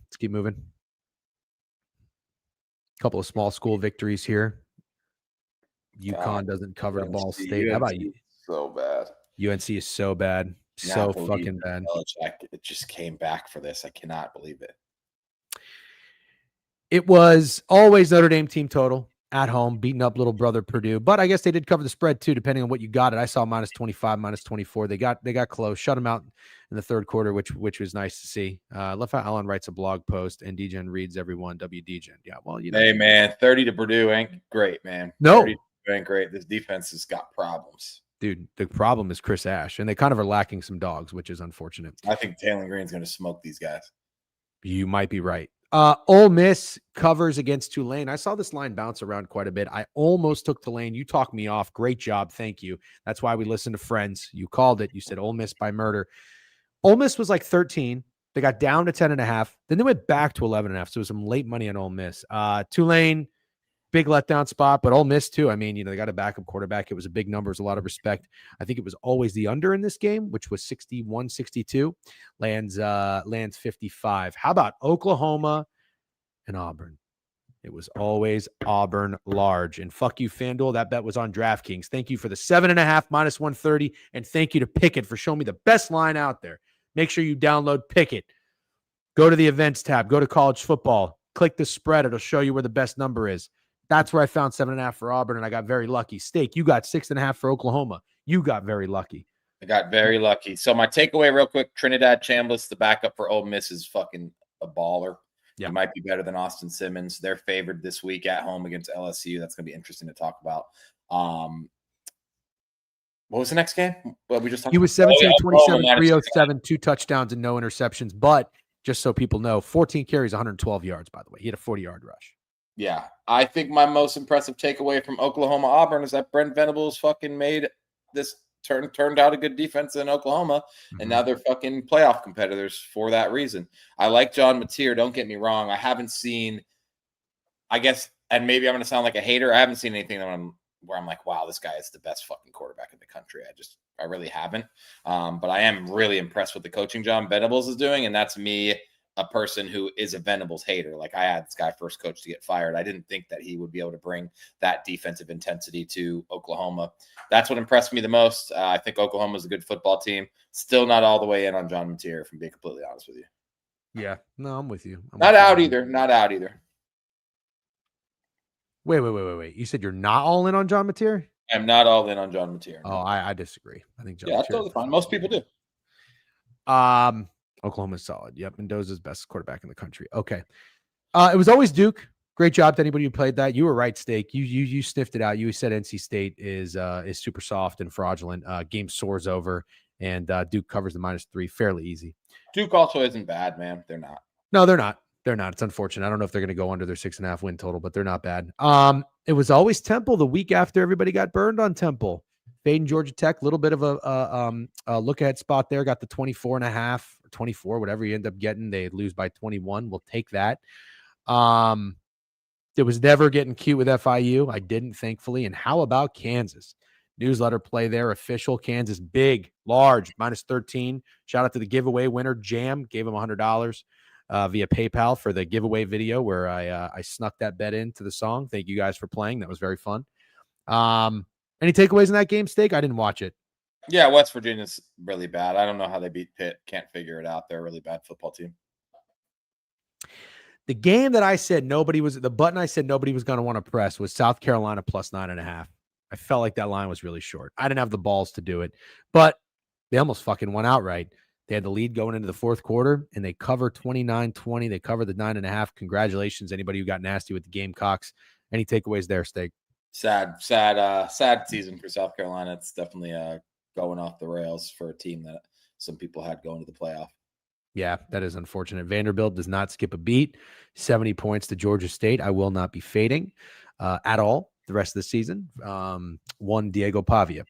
let's keep moving. Couple of small school victories here. UConn doesn't cover the Ball State. How about you? So bad. UNC is so bad. So fucking bad. It just came back for this. I cannot believe it. It was always Notre Dame team total at home, beating up little brother Purdue. But I guess they did cover the spread too, depending on what you got it. I saw -25, -24. They got close, shut them out in the third quarter, which was nice to see. Left out Allen writes a blog post and DGen reads everyone. WDGen. Yeah, well, you know. Hey man, 30 to Purdue ain't great, man. No, 30 to Purdue ain't great. This defense has got problems. Dude, the problem is Chris Ash, and they kind of are lacking some dogs, which is unfortunate. I think Taylor Green's going to smoke these guys. You might be right. Ole Miss covers against Tulane. I saw this line bounce around quite a bit. I almost took Tulane. You talked me off. Great job. Thank you. That's why we listen to friends. You called it. You said Ole Miss by murder. Ole Miss was like 13. They got down to 10.5. Then they went back to 11.5. So it was some late money on Ole Miss. Tulane, big letdown spot, but Ole Miss too. I mean, they got a backup quarterback. It was a big number. It was a lot of respect. I think it was always the under in this game, which was 61-62. Lands 55. How about Oklahoma and Auburn? It was always Auburn large. And fuck you, FanDuel. That bet was on DraftKings. Thank you for the 7.5 -130. And thank you to Pickett for showing me the best line out there. Make sure you download Pickett. Go to the events tab. Go to college football. Click the spread. It'll show you where the best number is. That's where I found 7.5 for Auburn, and I got very lucky. Steak, you got 6.5 for Oklahoma. You got very lucky. I got very lucky. So my takeaway real quick, Trinidad Chambliss, the backup for Ole Miss, is fucking a baller. He might be better than Austin Simmons. They're favored this week at home against LSU. That's going to be interesting to talk about. What was the next game? What we just talked He was about? 17 of 27, Oklahoma minus 307, 2 touchdowns and no interceptions. But just so people know, 14 carries, 112 yards, by the way. He had a 40-yard rush. Yeah. I think my most impressive takeaway from Oklahoma Auburn is that Brent Venables fucking made this turned out a good defense in Oklahoma, and now they're fucking playoff competitors for that reason. I like John Mateer. Don't get me wrong. I haven't seen, I guess, and maybe I'm going to sound like a hater. I haven't seen anything where I'm like, wow, this guy is the best fucking quarterback in the country. I really haven't. But I am really impressed with the coaching John Venables is doing, and that's me, a person who is a Venables hater. Like, I had this guy first coach to get fired. I didn't think that he would be able to bring that defensive intensity to Oklahoma. That's what impressed me the most. I think Oklahoma's a good football team. Still not all the way in on John Mateer, if I'm being completely honest with you. Yeah. No, I'm with you. Not out either. Not out either. Wait. You said you're not all in on John Mateer? I'm not all in on John Mateer. No. Oh, I disagree. I think John Mateer that's totally fine. Most people do. Oklahoma's solid. Yep. Mendoza's best quarterback in the country. Okay. It was always Duke. Great job to anybody who played that. You were right, Steak. You sniffed it out. You said NC State is super soft and fraudulent. Game soars over, and Duke covers the -3 fairly easy. Duke also isn't bad, man. They're not. No, they're not. They're not. It's unfortunate. I don't know if they're going to go under their 6.5 win total, but they're not bad. It was always Temple the week after everybody got burned on Temple. Fading Georgia Tech, a little bit of a look ahead spot there. Got the 24.5 or 24, whatever you end up getting. They lose by 21. We'll take that. It was never getting cute with FIU. I didn't, thankfully. And how about Kansas? Newsletter play there. Official Kansas, big, large, -13. Shout out to the giveaway winner, Jam. Gave him $100 via PayPal for the giveaway video where I snuck that bet into the song. Thank you guys for playing. That was very fun. Any takeaways in that game, Steak? I didn't watch it. Yeah, West Virginia's really bad. I don't know how they beat Pitt. Can't figure it out. They're a really bad football team. The game that I said the button I said nobody was going to want to press was South Carolina +9.5. I felt like that line was really short. I didn't have the balls to do it, but they almost fucking won outright. They had the lead going into the fourth quarter, and they cover 29-20. They covered the 9.5. Congratulations, anybody who got nasty with the Gamecocks. Any takeaways there, Steak? Sad season for South Carolina. It's definitely going off the rails for a team that some people had going to the playoff. Yeah, that is unfortunate. Vanderbilt does not skip a beat. 70 points to Georgia State. I will not be fading at all the rest of the season. One Diego Pavia.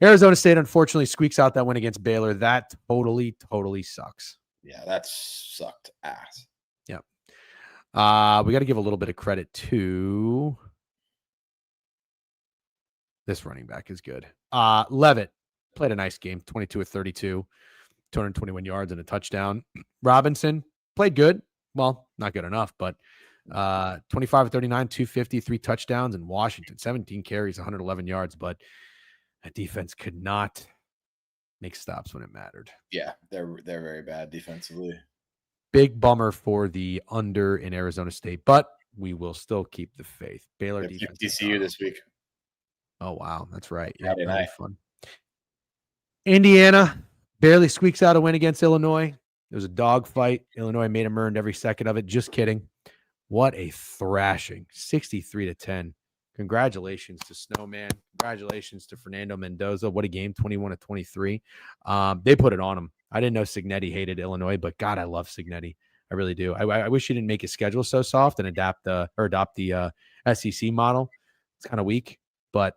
Arizona State, unfortunately, squeaks out that win against Baylor. That totally sucks. Yeah, that sucked ass. Yep. We got to give a little bit of credit to this running back is good. Levitt played a nice game, 22 of 32. 221 yards and a touchdown. Robinson played good. Well, not good enough, but 25 of 39, 250, 3 touchdowns. And Washington, 17 carries, 111 yards. But that defense could not make stops when it mattered. Yeah, they're very bad defensively. Big bummer for the under in Arizona State, but we will still keep the faith. Baylor defense. TCU this week. Oh, wow. That's right. Yeah, that'll be fun. Indiana barely squeaks out a win against Illinois. It was a dogfight. Illinois made them earned every second of it. Just kidding. What a thrashing. 63-10. Congratulations to Snowman. Congratulations to Fernando Mendoza. What a game. 21 of 23. They put it on him. I didn't know Cignetti hated Illinois, but God, I love Cignetti. I really do. I wish he didn't make his schedule so soft and adopt the SEC model. It's kind of weak, but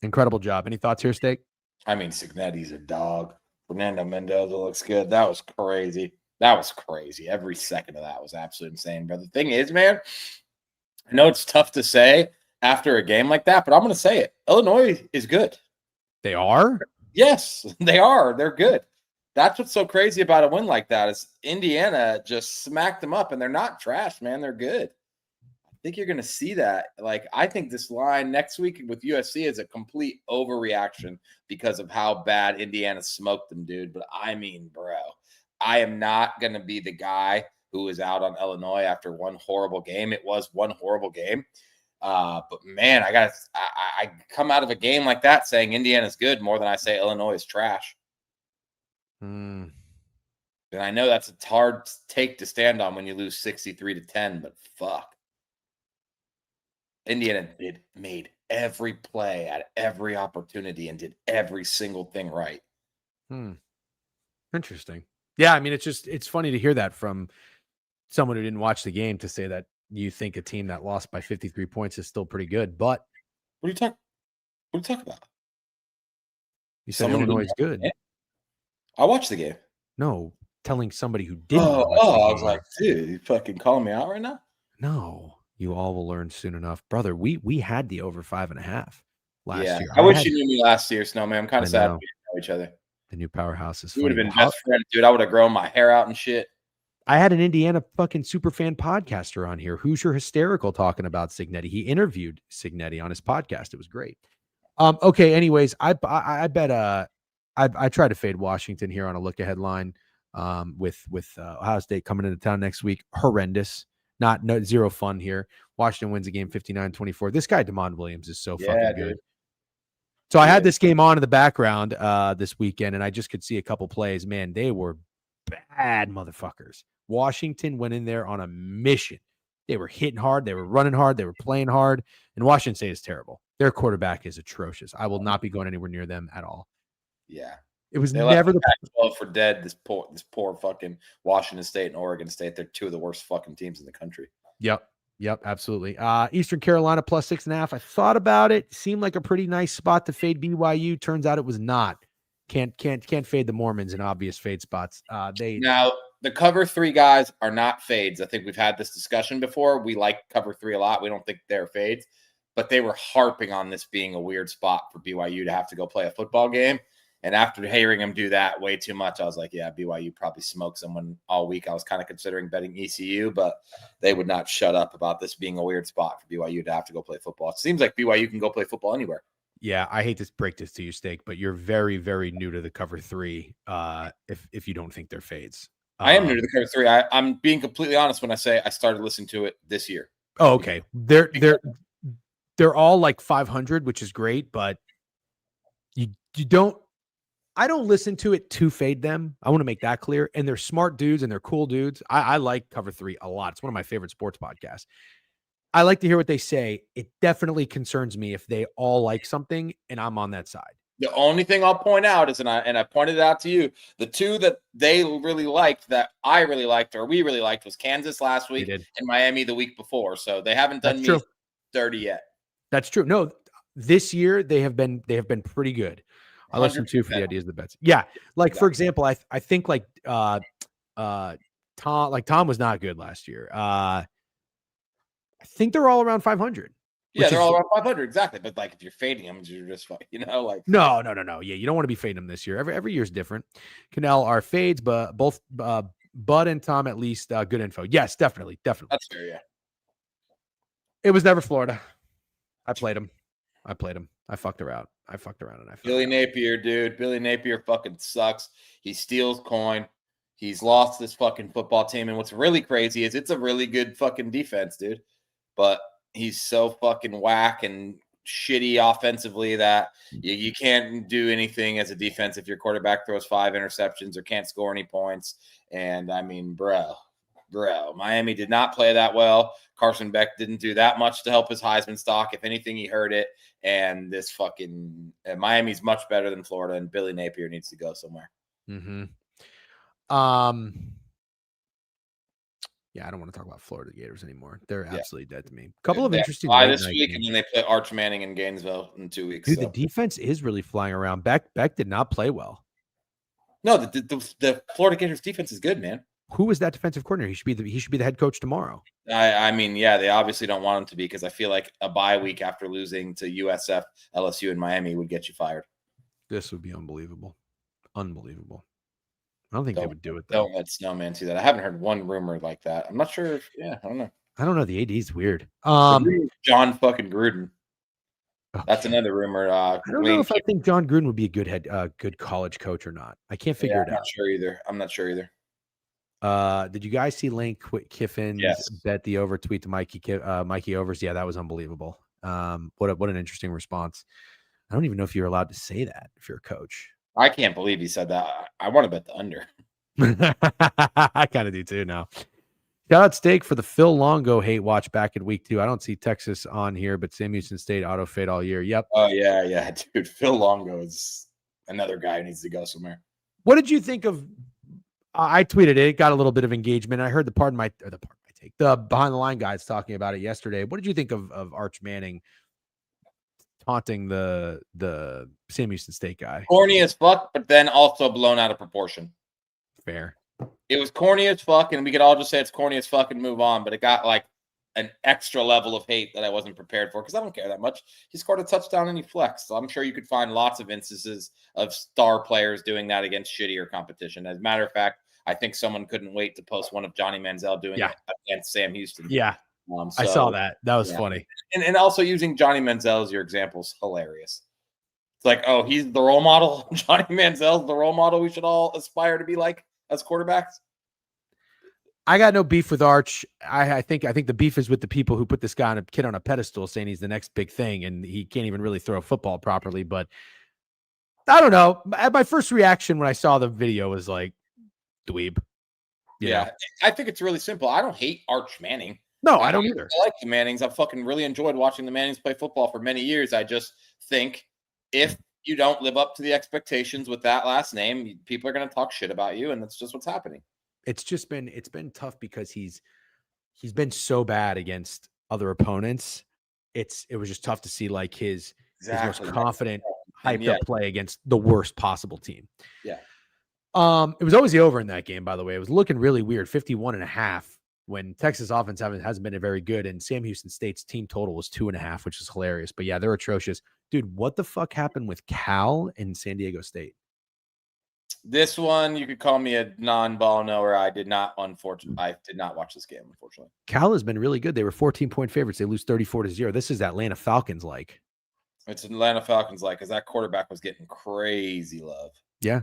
incredible job. Any thoughts here, Steak? I mean, Cignetti's a dog. Fernando Mendoza looks good. That was crazy. Every second of that was absolutely insane. But the thing is, man, I know it's tough to say after a game like that, but I'm going to say it. Illinois is good. They are? Yes, they are. They're good. That's what's so crazy about a win like that is Indiana just smacked them up, and they're not trash, man. They're good. I think you're going to see that. Like, I think this line next week with USC is a complete overreaction because of how bad Indiana smoked them, dude. But I mean, bro, I am not going to be the guy who is out on Illinois after one horrible game. It was one horrible game. But man, I come out of a game like that saying Indiana's good more than I say Illinois is trash. And I know that's a hard take to stand on when you lose 63-10, but fuck. Indiana made every play at every opportunity and did every single thing right. Interesting. Yeah, I mean, it's funny to hear that from someone who didn't watch the game to say that you think a team that lost by 53 points is still pretty good, but What are you talking? What are you talking about? you said Someone who Illinois didn't is watch the good. game? I watched the game. No, telling somebody who didn't watch the I was like, game. dude, you fucking calling me out right now? No, you all will learn soon enough, brother. We had the over 5.5 last Yeah. year. I wish you knew me last year, Snowman. I'm kind I of sad know we didn't know each other. the new powerhouse is We would funny. have Well, been best friends, dude. I would have grown my hair out and shit. I had an Indiana fucking super fan podcaster on here, Hoosier Hysterical, talking about Signetti. He interviewed Signetti on his podcast. It was great. Okay. Anyways, I bet I try to fade Washington here on a look ahead line. With Ohio State coming into town next week, horrendous. No zero fun here. Washington wins the game 59-24. This guy Damon Williams is so fucking good. Dude. So I had this game on in the background this weekend, and I just could see a couple plays. Man, they were bad motherfuckers. Washington went in there on a mission. They were hitting hard. They were running hard. They were playing hard. And Washington State is terrible. Their quarterback is atrocious. I will not be going anywhere near them at all. Yeah. It was They never left the Pac-12 for dead. This poor fucking Washington State and Oregon State. They're two of the worst fucking teams in the country. Yep, absolutely. Eastern Carolina plus 6.5. I thought about it. Seemed like a pretty nice spot to fade BYU. Turns out it was not. Can't fade the Mormons in obvious fade spots. Now the cover 3 guys are not fades. I think we've had this discussion before. We like cover 3 a lot. We don't think they're fades, but they were harping on this being a weird spot for BYU to have to go play a football game. And after hearing him do that way too much, I was like, yeah, BYU probably smoked someone all week. I was kind of considering betting ECU, but they would not shut up about this being a weird spot for BYU to have to go play football. It seems like BYU can go play football anywhere. Yeah, I hate to break this to you, Steak, but you're very, very new to the cover 3 if you don't think they're fades. I am new to the cover 3. I'm being completely honest when I say I started listening to it this year. Oh, okay. They're all like 500, which is great, but you don't. I don't listen to it to fade them. I want to make that clear. And they're smart dudes and they're cool dudes. I like cover 3 a lot. It's one of my favorite sports podcasts. I like to hear what they say. It definitely concerns me if they all like something and I'm on that side. The only thing I'll point out is, and I pointed it out to you, the 2 that they really liked, that I really liked, or we really liked, was Kansas last week and Miami the week before. So they haven't done me dirty yet. That's true. No, this year they have been pretty good. I listened to for the ideas of the bets. Yeah. Like, for example, I think like Tom was not good last year. I think they're all around 500. Yeah, they're all around 500, exactly. But like, if you're fading them, you're just like, like no. Yeah, you don't want to be fading them this year. Every year is different. Canal are fades, but both Bud and Tom at least good info. Yes, definitely. That's fair. Yeah. It was never Florida. I played them. I fucked around. And I Billy Napier, dude. Billy Napier fucking sucks. He steals coin. He's lost this fucking football team. And what's really crazy is it's a really good fucking defense, dude. But he's so fucking whack and shitty offensively that you can't do anything as a defense if your quarterback throws 5 interceptions or can't score any points. And I mean, bro, Miami did not play that well. Carson Beck didn't do that much to help his Heisman stock. If anything, he hurt it. And this fucking Miami's much better than Florida, and Billy Napier needs to go somewhere. Mm-hmm. Yeah, I don't want to talk about Florida Gators anymore. They're absolutely dead to me. A couple of interesting this week, and then they play Arch Manning in Gainesville in 2 weeks. Dude, the defense is really flying around. Beck did not play well. No, the Florida Gators defense is good, man. Who was that defensive coordinator? He should be the head coach tomorrow. I mean, yeah, they obviously don't want him to be, because I feel like a bye week after losing to USF, LSU, and Miami would get you fired. This would be unbelievable. I don't think they would do it, though. Don't let Snowman see that. I haven't heard one rumor like that. I'm not sure. I don't know. I don't know. The AD is weird. John fucking Gruden. That's another rumor. I don't know if I think John Gruden would be a good college coach or not. I can't figure it out. I'm not sure either. Did you guys see Lane Kiffin's bet the over tweet to Mikey Overs? Yeah, that was unbelievable. What an interesting response. I don't even know if you're allowed to say that if you're a coach. I can't believe he said that. I want to bet the under. I kind of do too now. Shout out Steak for the Phil Longo hate watch back in week 2. I don't see Texas on here, but Sam Houston State auto fade all year. Yep. Oh yeah, dude. Phil Longo is another guy who needs to go somewhere. What did you think of? I tweeted it. Got a little bit of engagement. I heard the behind the line guys talking about it yesterday. What did you think of Arch Manning taunting the Sam Houston State guy? Corny as fuck, but then also blown out of proportion. Fair. It was corny as fuck, and we could all just say it's corny as fuck and move on, but it got like an extra level of hate that I wasn't prepared for because I don't care that much. He scored a touchdown and he flexed. So I'm sure you could find lots of instances of star players doing that against shittier competition. As a matter of fact, I think someone couldn't wait to post one of Johnny Manziel doing it against Sam Houston. Yeah. I saw that. That was funny. And also using Johnny Manziel as your example is hilarious. It's like, oh, he's the role model. Johnny Manziel's the role model we should all aspire to be like as quarterbacks. I got no beef with Arch. I think the beef is with the people who put this guy on a pedestal saying he's the next big thing and he can't even really throw a football properly. But I don't know. My first reaction when I saw the video was like, dweeb. Yeah. I think it's really simple. I don't hate Arch Manning. No, I don't either. I like the Mannings. I've fucking really enjoyed watching the Mannings play football for many years. I just think if you don't live up to the expectations with that last name, people are going to talk shit about you, and that's just what's happening. It's been tough because he's been so bad against other opponents. It was just tough to see like his most confident, hyped up play against the worst possible team. Yeah. It was always the over in that game, by the way. It was looking really weird, 51.5, when Texas offense hasn't been very good, and Sam Houston State's team total was 2.5, which is hilarious. But yeah, they're atrocious. Dude, what the fuck happened with Cal and San Diego State? This one, you could call me a non-ball knower. I did not watch this game, unfortunately. Cal has been really good. They were 14-point favorites. They lose 34-0. This is Atlanta Falcons like. It's Atlanta Falcons like, because that quarterback was getting crazy love. Yeah.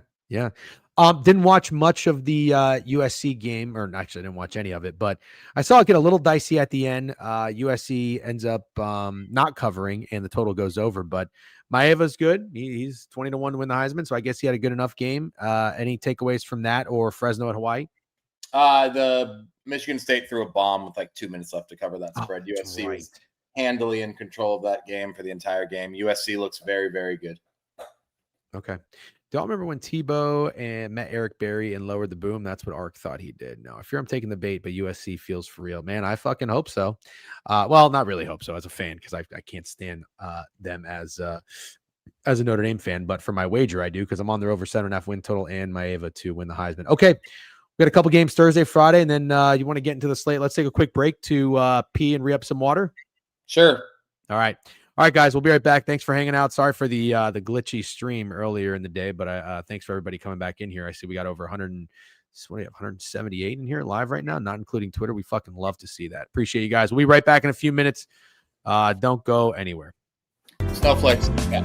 Didn't watch much of the USC game, or actually I didn't watch any of it, but I saw it get a little dicey at the end. USC ends up not covering and the total goes over, but Maeva's good. He's 20-1 to win the Heisman, so I guess he had a good enough game. Any takeaways from that or Fresno at Hawaii? The Michigan State threw a bomb with like 2 minutes left to cover that spread. USC was handily in control of that game for the entire game. USC looks very, very good. Okay. Don't remember when Tebow and met Eric Berry and lowered the boom. That's what Ark thought he did. No, I fear I'm taking the bait, but USC feels for real. Man, I fucking hope so. Well, not really hope so as a fan, because I can't stand them as a Notre Dame fan. But for my wager, I do, because I'm on their over 7.5 win total and Maeva to win the Heisman. Okay, we got a couple games Thursday, Friday, and then you want to get into the slate. Let's take a quick break to pee and re-up some water. Sure. All right, guys, we'll be right back. Thanks for hanging out. Sorry for the glitchy stream earlier in the day, but thanks for everybody coming back in here. I see we got over 178 in here live right now, not including Twitter. We fucking love to see that. Appreciate you guys. We'll be right back in a few minutes. Don't go anywhere. Snowflakes. Yeah.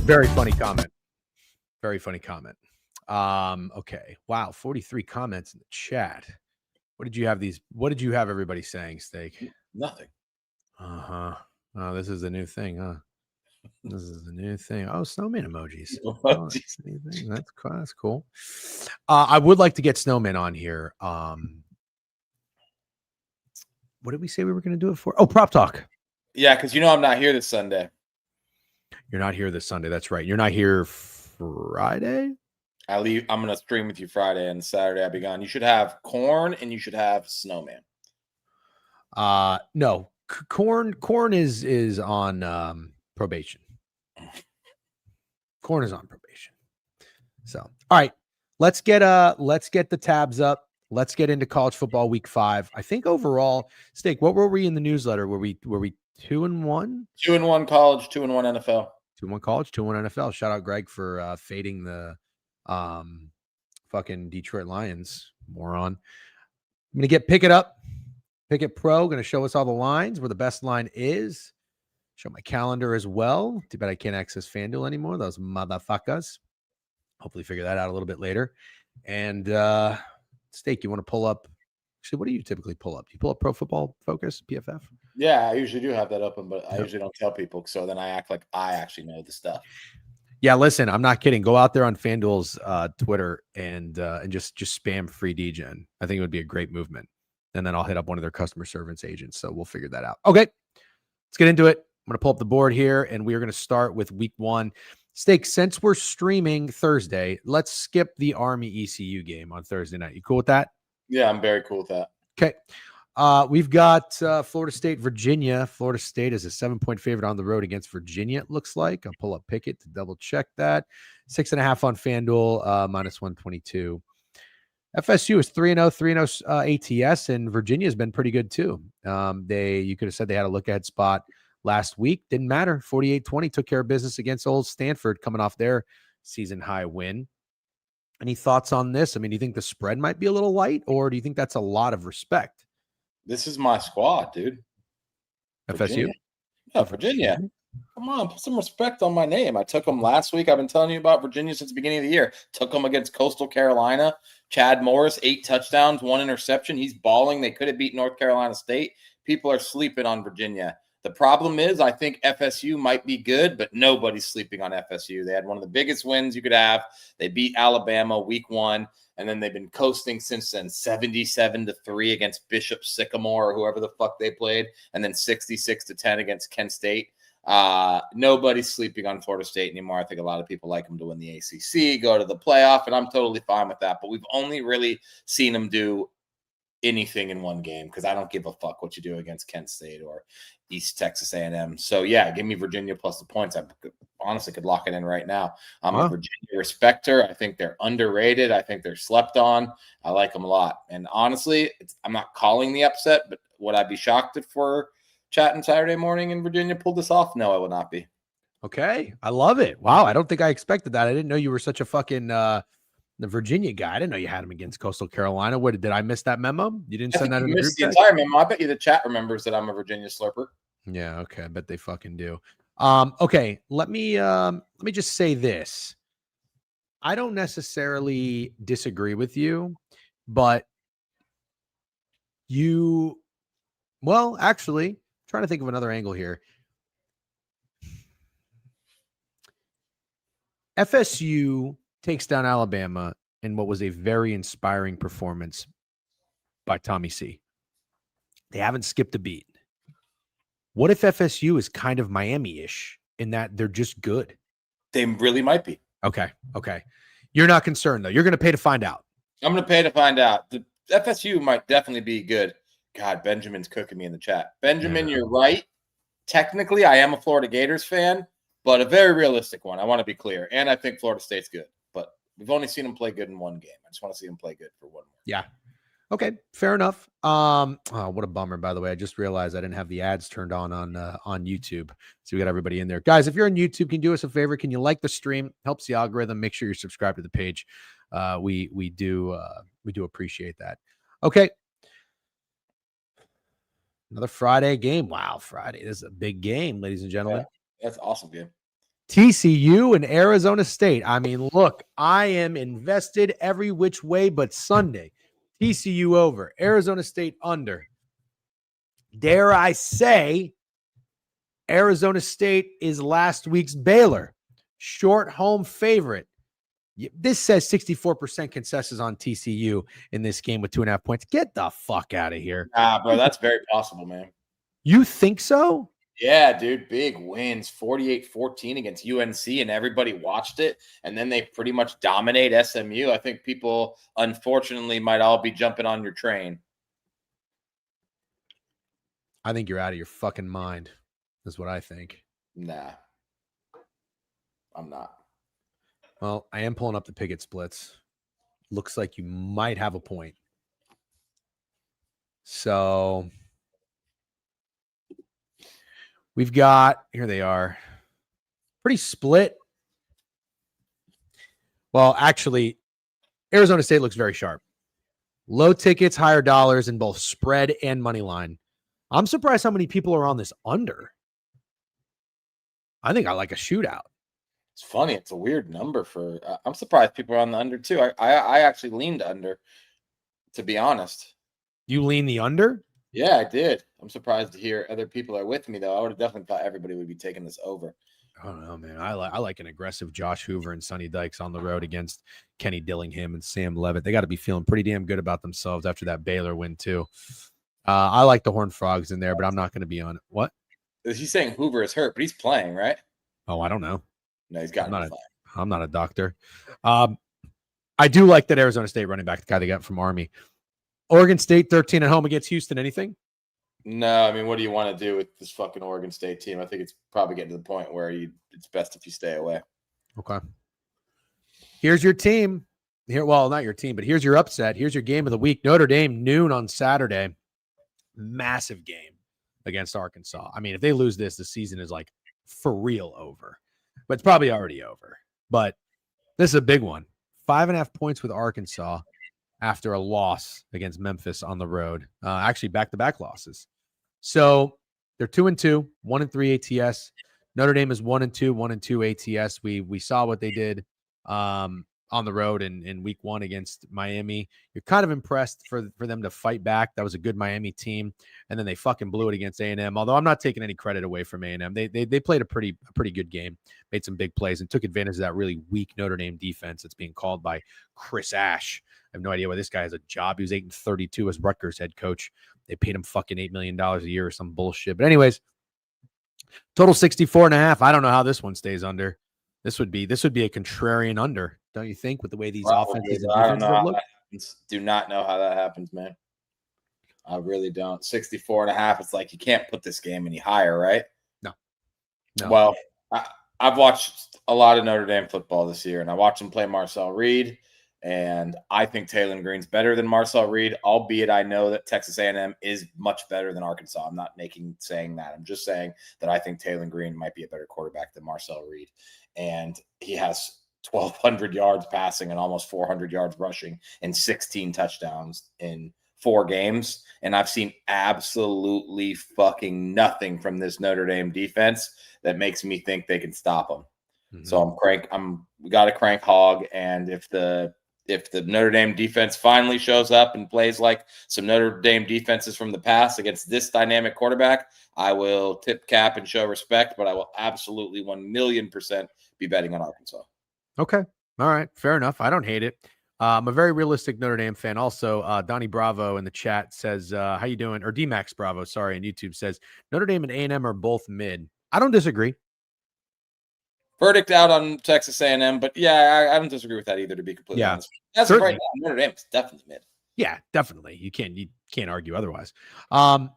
Very funny comment. Very funny comment. Okay. Wow. 43 comments in the chat. What did you have everybody saying, Steak? Nothing. Uh-huh. Oh, this is a new thing, huh? This is a new thing. Oh, snowman emojis. That's cool. I would like to get snowman on here. What did we say we were going to do it for? Oh, prop talk. Yeah, because I'm not here this Sunday. You're not here this Sunday. That's right. You're not here Friday? I'm going to stream with you Friday, and Saturday I'll be gone. You should have corn and you should have snowman. No. Corn is on probation. Corn is on probation. So, all right. Let's get the tabs up. Let's get into college football week 5. I think overall, Steak, what were we in the newsletter? Were we 2-1? 2-1 college, 2-1 NFL. 2-1 college, 2-1 NFL. Shout out Greg for fading the fucking Detroit Lions, moron. I'm gonna pick it up. Pick Pro, gonna show us all the lines, where the best line is. Show my calendar as well. Too bad I can't access FanDuel anymore. Those motherfuckers. Hopefully figure that out a little bit later. And Steak, you want to pull up? Actually, what do you typically pull up? You pull up Pro Football Focus, PFF? Yeah, I usually do have that open, but I usually don't tell people. So then I act like I actually know the stuff. Yeah, listen, I'm not kidding. Go out there on FanDuel's Twitter and just spam free DGen. I think it would be a great movement. And then I'll hit up one of their customer service agents. So we'll figure that out. Okay, let's get into it. I'm going to pull up the board here, and we are going to start with week 1. Steak, since we're streaming Thursday, let's skip the Army ECU game on Thursday night. You cool with that? Yeah, I'm very cool with that. Okay. We've got Florida State, Virginia. Florida State is a 7-point favorite on the road against Virginia, it looks like. I'll pull up Pickett to double check that. 6.5 on FanDuel, minus 122. FSU is 3-0, 3-0 ATS, and Virginia has been pretty good too. You could have said they had a look-ahead spot last week. Didn't matter. 48-20 took care of business against old Stanford, coming off their season-high win. Any thoughts on this? I mean, do you think the spread might be a little light, or do you think that's a lot of respect? This is my squad, dude. FSU? Yeah, Virginia. Come on, put some respect on my name. I took them last week. I've been telling you about Virginia since the beginning of the year. Took them against Coastal Carolina. Chad Morris, 8 touchdowns, 1 interception. He's balling. They could have beat North Carolina State. People are sleeping on Virginia. The problem is, I think FSU might be good, but nobody's sleeping on FSU. They had one of the biggest wins you could have. They beat Alabama week 1, and then they've been coasting since then, 77-3 against Bishop Sycamore or whoever the fuck they played, and then 66-10 against Kent State. Nobody's sleeping on Florida State anymore. I think a lot of people like them to win the ACC, go to the playoff, and I'm totally fine with that. But we've only really seen them do anything in one game because I don't give a fuck what you do against Kent State or East Texas A&M. So, yeah, give me Virginia plus the points. I honestly could lock it in right now. I'm a Virginia respecter. I think they're underrated. I think they're slept on. I like them a lot. And honestly, I'm not calling the upset, but would I be shocked if we're chatting Saturday morning and Virginia pulled this off? No, I would not be. Okay. I love it. Wow. I don't think I expected that. I didn't know you were such a fucking the Virginia guy. I didn't know you had him against Coastal Carolina. What did I miss that memo? You didn't send that in the group chat? Entire memo. I bet you the chat remembers that I'm a Virginia slurper. Yeah, okay. I bet they fucking do. Okay, let me just say this. I don't necessarily disagree with you, but actually, trying to think of another angle here. FSU takes down Alabama in what was a very inspiring performance by Tommy C. They haven't skipped a beat. What if FSU is kind of Miami-ish in that they're just good? They really might be. Okay. You're not concerned, though. You're going to pay to find out. I'm going to pay to find out. The FSU might definitely be good. God, Benjamin's cooking me in the chat. Benjamin, You're right. Technically, I am a Florida Gators fan, but a very realistic one. I want to be clear. And I think Florida State's good. But we've only seen them play good in one game. I just want to see them play good for one more. Yeah. Okay, fair enough. What a bummer, by the way. I just realized I didn't have the ads turned on YouTube. So we got everybody in there. Guys, if you're on YouTube, can you do us a favor? Can you like the stream? Helps the algorithm. Make sure you're subscribed to the page. We do appreciate that. Okay. Another Friday game. Wow, Friday. This is a big game, ladies and gentlemen. Yeah, that's an awesome game. TCU and Arizona State. I mean, look, I am invested every which way but Sunday. TCU over, Arizona State under. Dare I say, Arizona State is last week's Baylor, short home favorite. This says 64% consensus on TCU in this game with 2.5 points. Get the fuck out of here. Nah, bro, that's very possible, man. You think so? Yeah, dude, big wins, 48-14 against UNC, and everybody watched it. And then they pretty much dominate SMU. I think people, unfortunately, might all be jumping on your train. I think you're out of your fucking mind. That's what I think. Nah, I'm not. Well, I am pulling up the Pickett splits. Looks like you might have a point. So we've got, here they are, pretty split. Well, actually, Arizona State looks very sharp. Low tickets, higher dollars in both spread and money line. I'm surprised how many people are on this under. I think I like a shootout. It's funny. It's a weird number for. I'm surprised people are on the under too. I actually leaned under, to be honest. You lean the under? Yeah, I did. I'm surprised to hear other people are with me though. I would have definitely thought everybody would be taking this over. I don't know, man. I like an aggressive Josh Hoover and Sonny Dykes on the road against Kenny Dillingham and Sam Levitt. They got to be feeling pretty damn good about themselves after that Baylor win too. I like the Horned Frogs in there, but I'm not going to be on it. What? He's saying Hoover is hurt, but he's playing, right? Oh, I don't know. No, he's got. I'm not a doctor. I do like that Arizona State running back, the guy they got from Army. Oregon State 13 at home against Houston. Anything? No, I mean, what do you want to do with this fucking Oregon State team? I think it's probably getting to the point where it's best if you stay away. Okay. Here's your team. Here, well, not your team, but here's your upset. Here's your game of the week. Notre Dame, noon on Saturday. Massive game against Arkansas. I mean, if they lose this, the season is like for real over. But it's probably already over. But this is a big one. 5.5 points with Arkansas after a loss against Memphis on the road. Actually, back-to-back losses. So they're 2-2, 1-3 ATS. Notre Dame is 1-2, 1-2 ATS. We saw what they did on the road in week 1 against Miami. You're kind of impressed for them to fight back. That was a good Miami team. And then they fucking blew it against A&M. Although I'm not taking any credit away from A&M. They played a pretty good game, made some big plays, and took advantage of that really weak Notre Dame defense that's being called by Chris Ash. I have no idea why this guy has a job. He was 8-32 as Rutgers head coach. They paid him fucking $8 million a year or some bullshit. But anyways, total 64.5. I don't know how this one stays under. This would be a contrarian under, don't you think, with the way these offenses and defenses have looked? Do not know how that happens, man. I really don't. 64.5. It's like you can't put this game any higher, right? No. Well, I've watched a lot of Notre Dame football this year, and I watched them play Marcel Reed. And I think Taylor Green's better than Marcel Reed, albeit I know that Texas A&M is much better than Arkansas. I'm not saying that. I'm just saying that I think Taylor Green might be a better quarterback than Marcel Reed. And he has 1,200 yards passing and almost 400 yards rushing and 16 touchdowns in 4 games. And I've seen absolutely fucking nothing from this Notre Dame defense that makes me think they can stop them. Mm-hmm. So we got to crank hog. And if the Notre Dame defense finally shows up and plays like some Notre Dame defenses from the past against this dynamic quarterback, I will tip cap and show respect, but I will absolutely 1,000,000% be betting on Arkansas. Okay. All right. Fair enough. I don't hate it. I'm a very realistic Notre Dame fan. Also, Donnie Bravo in the chat says, how you doing? Or D-Max Bravo, sorry, on YouTube says, Notre Dame and A&M are both mid. I don't disagree. Verdict out on Texas A&M, but yeah, I don't disagree with that either, to be completely honest. That's right now, Notre Dame is definitely mid. Yeah, definitely. You can't argue otherwise. And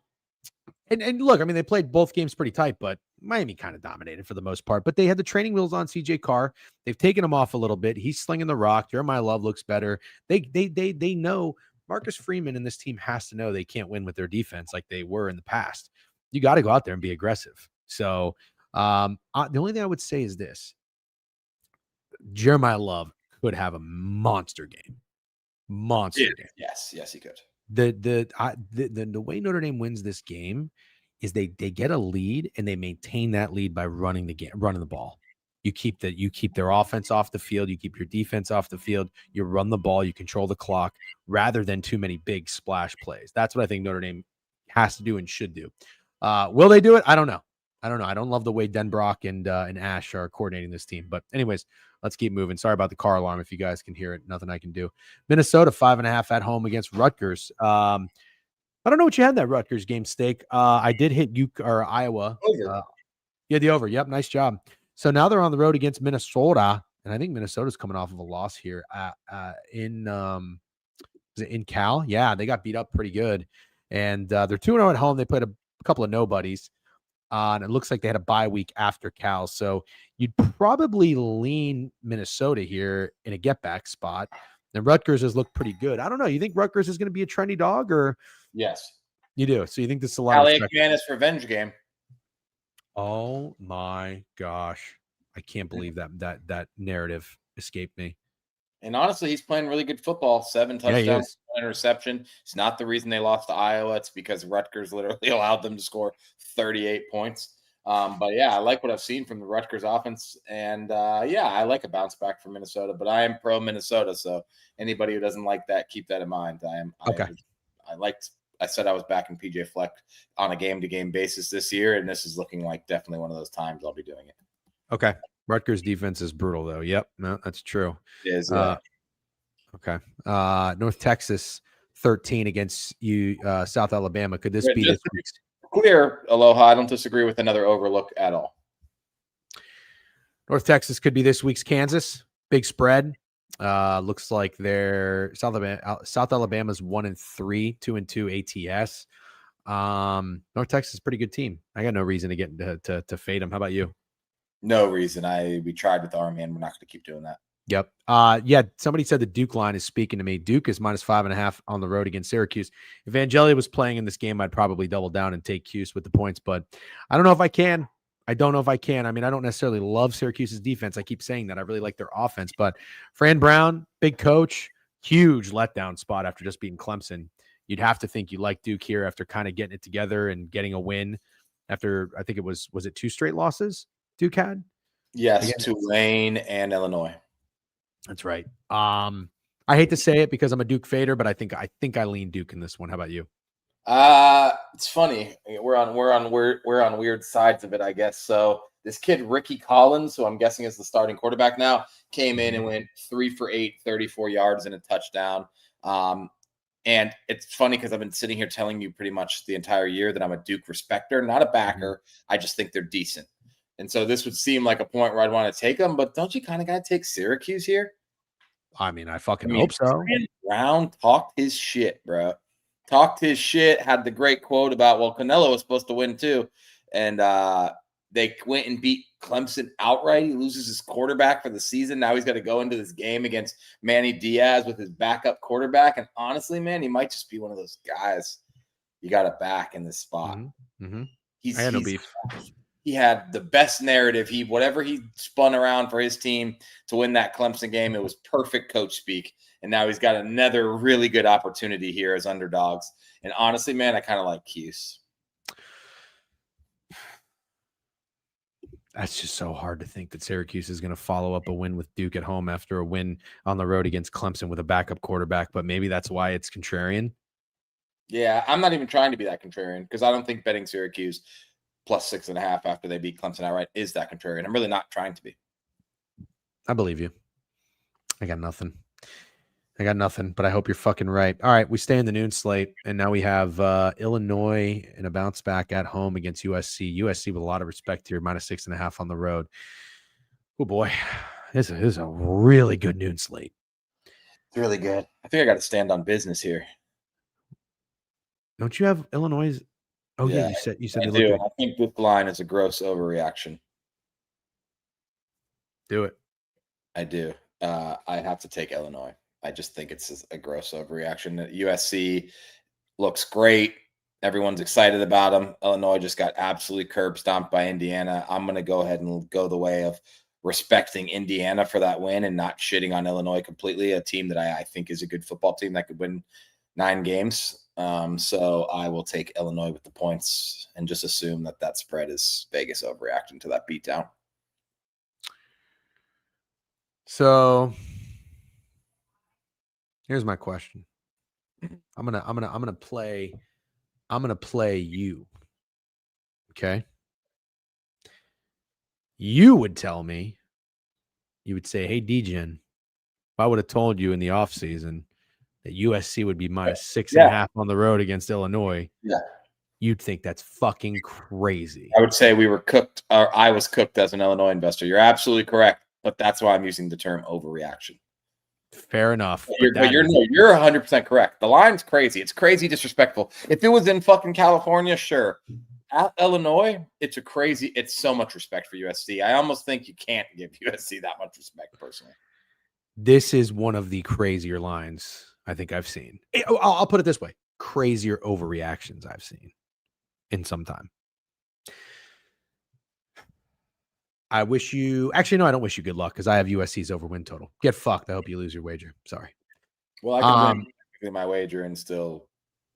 look, I mean, they played both games pretty tight, but Miami kind of dominated for the most part. But they had the training wheels on CJ Carr. They've taken him off a little bit. He's slinging the rock. Jeremiah Love looks better. They know Marcus Freeman and this team has to know they can't win with their defense like they were in the past. You got to go out there and be aggressive. So the only thing I would say is this: Jeremiah Love could have a monster game. Game. Yes, he could. The way Notre Dame wins this game is they get a lead and they maintain that lead by running the ball. You keep their offense off the field. You keep your defense off the field. You run the ball. You control the clock rather than too many big splash plays. That's what I think Notre Dame has to do and should do. Will they do it? I don't know. I don't love the way Denbrock and Ash are coordinating this team. But anyways, let's keep moving. Sorry about the car alarm. If you guys can hear it, nothing I can do. Minnesota 5.5 at home against Rutgers. I don't know what you had in that Rutgers game, Steak. I did hit Iowa. Over. Yeah, the over. Yep, nice job. So now they're on the road against Minnesota, and I think Minnesota's coming off of a loss here in is it in Cal? Yeah, they got beat up pretty good, and they're 2-0 at home. They played a couple of nobodies, and it looks like they had a bye week after Cal. So you'd probably lean Minnesota here in a get back spot. And Rutgers has looked pretty good. I don't know. You think Rutgers is going to be a trendy dog, or Yes. you do? So you think this is a lot Alec of Manus revenge game. Oh my gosh. I can't believe that narrative escaped me. And honestly, he's playing really good football. 7 Yeah, he touchdowns, is. 1 interception. It's not the reason they lost to Iowa. It's because Rutgers literally allowed them to score 38 points. But yeah, I like what I've seen from the Rutgers offense. And yeah, I like a bounce back from Minnesota, but I am pro Minnesota. So anybody who doesn't like that, keep that in mind. Okay. I said I was backing PJ Fleck on a game-to-game basis this year, and this is looking like definitely one of those times I'll be doing it. Okay. Rutgers defense is brutal though. Yep. No, that's true. It is, yeah. Okay. North Texas 13 against South Alabama. Could this be Just this week's? clear, Aloha. I don't disagree with another overlook at all. North Texas could be this week's Kansas. Big spread. Looks like they're South Alabama's 1-3, 2-2 ATS. North Texas is a pretty good team. I got no reason to get to fade them. How about you? No reason. We tried with Army, and we're not going to keep doing that. Yep. Yeah. Somebody said the Duke line is speaking to me. Duke is -5.5 on the road against Syracuse. If Angeli was playing in this game, I'd probably double down and take Cuse with the points, but I don't know if I can. I don't know if I can. I mean, I don't necessarily love Syracuse's defense. I keep saying that. I really like their offense, but Fran Brown, big coach, huge letdown spot after just beating Clemson. You'd have to think you like Duke here after kind of getting it together and getting a win after, I think was it 2 straight losses Duke had? Yes, Tulane and Illinois. That's right. I hate to say it because I'm a Duke fader, but I think I lean Duke in this one. How about you? It's funny. We're on weird sides of it, I guess. So this kid Ricky Collins, who I'm guessing is the starting quarterback now, came in and went 3 for 8, 34 yards and a touchdown. And it's funny because I've been sitting here telling you pretty much the entire year that I'm a Duke respecter, not a backer. I just think they're decent. And so this would seem like a point where I'd want to take them, but don't you kind of got to take Syracuse here? I mean, I hope so. Brown talked his shit, bro. Talked his shit, had the great quote about, well, Canelo was supposed to win too. And they went and beat Clemson outright. He loses his quarterback for the season. Now he's got to go into this game against Manny Diaz with his backup quarterback. And honestly, man, he might just be one of those guys you got to back in this spot. Mm-hmm. I had no beef. He had the best narrative. Whatever he spun around for his team to win that Clemson game, it was perfect coach speak. And now he's got another really good opportunity here as underdogs. And honestly, man, I kind of like Cuse. That's just so hard to think that Syracuse is going to follow up a win with Duke at home after a win on the road against Clemson with a backup quarterback. But maybe that's why it's contrarian. Yeah, I'm not even trying to be that contrarian because I don't think betting Syracuse +6.5 after they beat Clemson outright is that contrarian. I'm really not trying to be. I believe you. I got nothing, but I hope you're fucking right. All right, we stay in the noon slate, and now we have Illinois in a bounce back at home against USC. USC with a lot of respect here, -6.5 on the road. Oh boy, this is a really good noon slate. It's really good. I think I got to stand on business here. Don't you have Illinois? Oh yeah, you said I do. I think this line is a gross overreaction. Do it. I do. I have to take Illinois. I just think it's a gross overreaction. USC looks great. Everyone's excited about them. Illinois just got absolutely curb stomped by Indiana. I'm going to go ahead and go the way of respecting Indiana for that win and not shitting on Illinois completely, a team that I think is a good football team that could win 9 games. So I will take Illinois with the points and just assume that spread is Vegas overreacting to that beatdown. So here's my question. I'm gonna play you. Okay. You would tell me, you would say, hey, DGen, if I would have told you in the offseason that USC would be minus 6.5 on the road against Illinois, you'd think that's fucking crazy. I would say we were cooked, or I was cooked as an Illinois investor. You're absolutely correct, but that's why I'm using the term overreaction. Fair enough. But you're 100% correct. The line's crazy. It's crazy disrespectful. If it was in fucking California, sure. At Illinois, it's so much respect for USC. I almost think you can't give USC that much respect personally. This is one of the crazier lines I think I've seen. I'll put it this way. Crazier overreactions I've seen in some time. I wish you, actually, no, I don't wish you good luck because I have USC's over win total. Get fucked. I hope you lose your wager. Sorry. Well, I can win my wager and still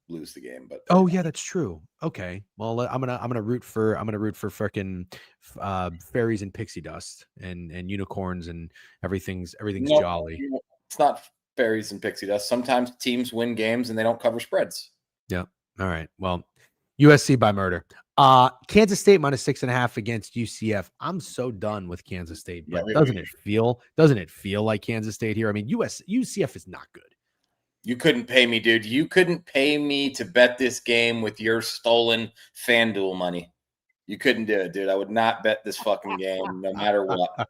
lose the game, but oh yeah, that's true. Okay. Well, I'm gonna root for freaking fairies and pixie dust and unicorns and everything's jolly. It's not fairies and pixie dust. Sometimes teams win games and they don't cover spreads. Yeah. All right. Well, USC by murder. Kansas State minus 6.5 against UCF. I'm so done with Kansas State, but doesn't it feel like Kansas State here? I mean, UCF is not good. You couldn't pay me, dude. You couldn't pay me to bet this game with your stolen FanDuel money. You couldn't do it, dude. I would not bet this fucking game no matter what.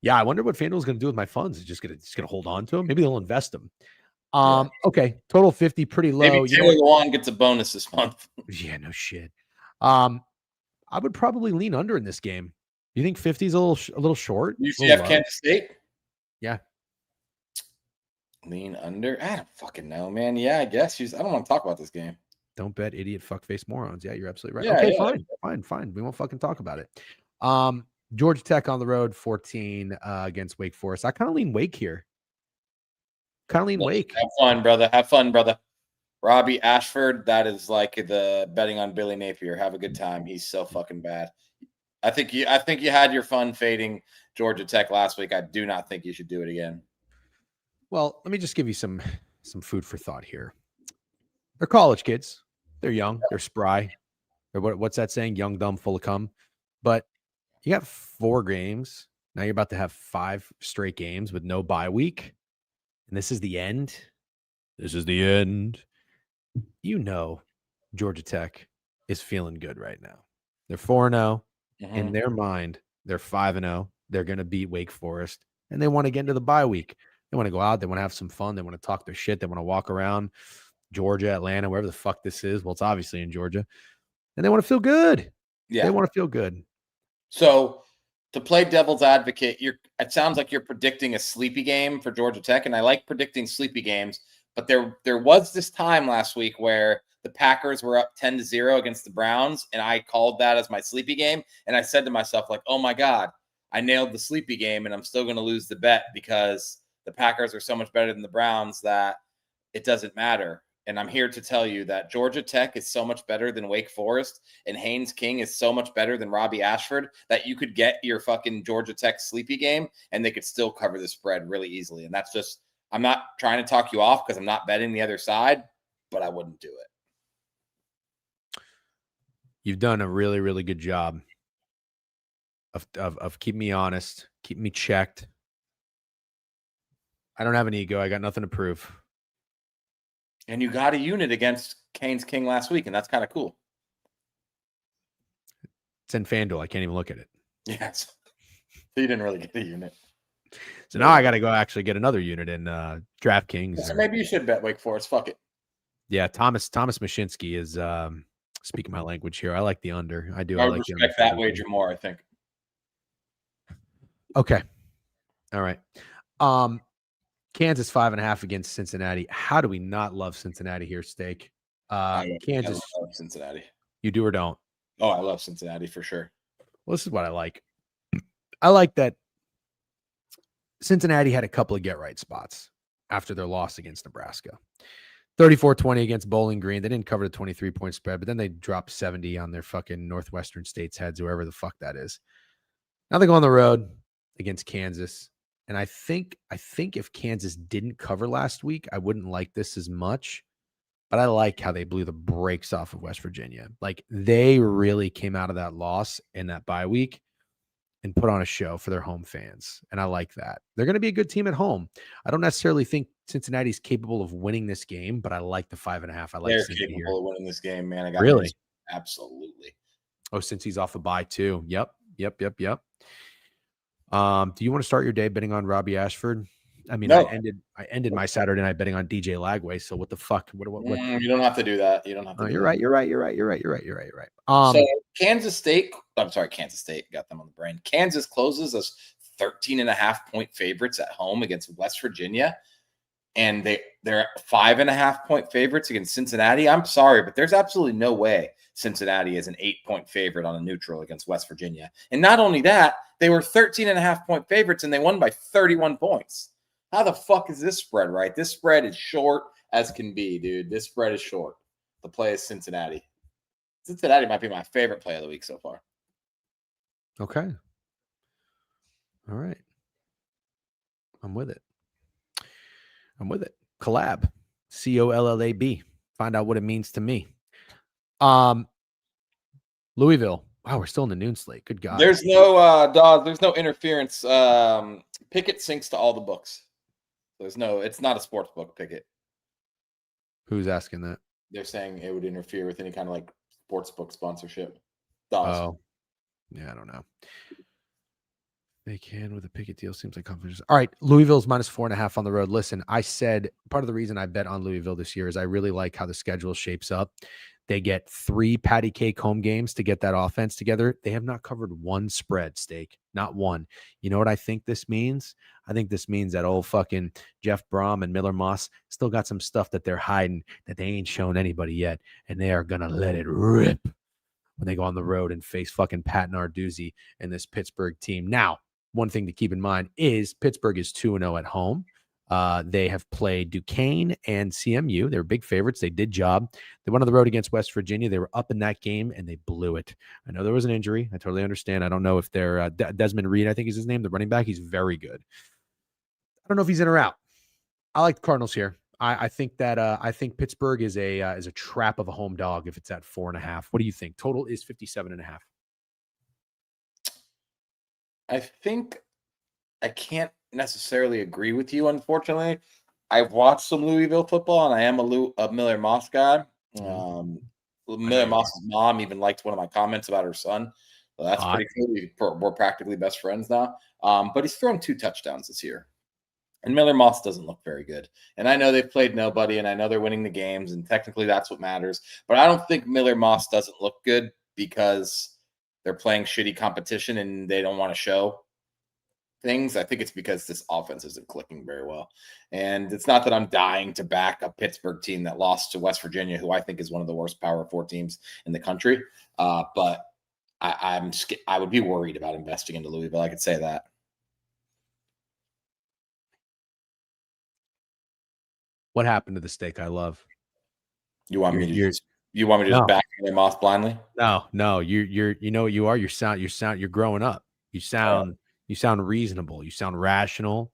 Yeah, I wonder what FanDuel's going to do with my funds. It's just going to hold on to them. Maybe they'll invest them. Okay, total 50, pretty low. Maybe Taylor Lewan gets a bonus this month. Yeah, no shit. I would probably lean under in this game. You think 50 is a little short? UCF Kansas State? Yeah. Lean under? I don't fucking know, man. Yeah, I guess. I don't want to talk about this game. Don't bet, idiot, fuckface morons. Yeah, you're absolutely right. Yeah, okay, fine. We won't fucking talk about it. Georgia Tech on the road, 14 against Wake Forest. I kind of lean Wake here. Wake. Have fun, brother. Robbie Ashford, that is like the betting on Billy Napier. Have a good time. He's so fucking bad. I think you had your fun fading Georgia Tech last week. I do not think you should do it again. Well, let me just give you some food for thought here. They're college kids. They're young. They're spry. What's that saying? Young, dumb, full of cum. But you got 4 games. Now you're about to have 5 straight games with no bye week. And this is the end. You know, Georgia Tech is feeling good right now. They're 4-0. In their mind, they're 5-0. They're going to beat Wake Forest. And they want to get into the bye week. They want to go out. They want to have some fun. They want to talk their shit. They want to walk around Georgia, Atlanta, wherever the fuck this is. Well, it's obviously in Georgia. And they want to feel good. Yeah. They want to feel good. So to play devil's advocate, it sounds like you're predicting a sleepy game for Georgia Tech. And I like predicting sleepy games. But there was this time last week where the Packers were up 10-0 against the Browns. And I called that as my sleepy game. And I said to myself, like, oh my God, I nailed the sleepy game and I'm still going to lose the bet because the Packers are so much better than the Browns that it doesn't matter. And I'm here to tell you that Georgia Tech is so much better than Wake Forest and Haynes King is so much better than Robbie Ashford that you could get your fucking Georgia Tech sleepy game and they could still cover the spread really easily. And that's just, I'm not trying to talk you off because I'm not betting the other side, but I wouldn't do it. You've done a really, really good job of keeping me honest, keeping me checked. I don't have an ego. I got nothing to prove. And you got a unit against Haynes King last week, and that's kind of cool. It's in FanDuel. I can't even look at it. Yes. So you didn't really get a unit. So now I got to go actually get another unit in DraftKings. So maybe you should bet Wake Forest. Fuck it. Yeah, Thomas Mashinsky is speaking my language here. I like the under. I do. I would respect that wager more, I think. Okay. All right. Kansas 5.5 against Cincinnati. How do we not love Cincinnati here, Steak? Kansas. I love Cincinnati. You do or don't? Oh, I love Cincinnati for sure. Well, this is what I like. I like that Cincinnati had a couple of get-right spots after their loss against Nebraska. 34-20 against Bowling Green. They didn't cover the 23-point spread, but then they dropped 70 on their fucking Northwestern States heads, whoever the fuck that is. Now they go on the road against Kansas. And I think if Kansas didn't cover last week, I wouldn't like this as much. But I like how they blew the brakes off of West Virginia. Like they really came out of that loss in that bye week and put on a show for their home fans. And I like that. They're going to be a good team at home. I don't necessarily think Cincinnati's capable of winning this game, but I like the 5.5. I like They're seeing it here. capable of winning this game, man. I got Really? news. Absolutely. Oh, since he's off a bye too. Yep. Do you want to start your day betting on Robbie Ashford? I mean, No. I ended my Saturday night betting on DJ Lagway. So what the fuck? What? You don't have to do that. You don't have to. Oh, do you're that. right. You're right. So Kansas State, I'm sorry, Kansas State got them on the brain. Kansas closes as 13.5-point favorites at home against West Virginia. And they're 5.5-point favorites against Cincinnati. I'm sorry, but there's absolutely no way Cincinnati is an 8-point favorite on a neutral against West Virginia. And not only that, they were 13.5-point favorites and they won by 31 points. How the fuck is this spread right? This spread is short as can be, dude. This spread is short. The play is Cincinnati. Cincinnati might be my favorite play of the week so far. Okay. All right. I'm with it. Collab. COLLAB. Find out what it means to me. Louisville. Wow, we're still in the noon slate. Good God. There's no Dawes, there's no interference. Pickett syncs to all the books. It's not a sports book, Pickett. Who's asking that? They're saying it would interfere with any kind of like sports book sponsorship. Dawes. Oh. Yeah, I don't know. They can with a Pickett deal. Seems like confidence. All right. Louisville's -4.5 on the road. Listen, I said part of the reason I bet on Louisville this year is I really like how the schedule shapes up. They get 3 patty cake home games to get that offense together. They have not covered one spread, Steak. Not one. You know what I think this means? I think this means that old fucking Jeff Brom and Miller Moss still got some stuff that they're hiding that they ain't shown anybody yet. And they are going to let it rip when they go on the road and face fucking Pat Narduzzi and this Pittsburgh team. Now, one thing to keep in mind is Pittsburgh is 2-0 at home. They have played Duquesne and CMU. They were big favorites. They did job. They went on the road against West Virginia. They were up in that game, and they blew it. I know there was an injury. I totally understand. I don't know if they're Desmond Reed, I think is his name, the running back. He's very good. I don't know if he's in or out. I like the Cardinals here. I think that I think Pittsburgh is a trap of a home dog if it's at 4.5. What do you think? Total is 57.5. I think I can't necessarily agree with you, unfortunately. I've watched some Louisville football, and I am a Miller Moss guy. Miller Moss's mom even liked one of my comments about her son. So that's pretty cool. We're practically best friends now. But he's thrown 2 touchdowns this year. And Miller Moss doesn't look very good. And I know they've played nobody, and I know they're winning the games, and technically that's what matters. But I don't think Miller Moss doesn't look good because they're playing shitty competition and they don't want to show things. I think it's because this offense isn't clicking very well. And it's not that I'm dying to back a Pittsburgh team that lost to West Virginia, who I think is one of the worst Power 4 teams in the country. But I would be worried about investing into Louisville. I could say that. What happened to the steak I love? You want me to just back Miller Moss blindly? No. You know what you are? You're growing up. You sound reasonable. You sound rational.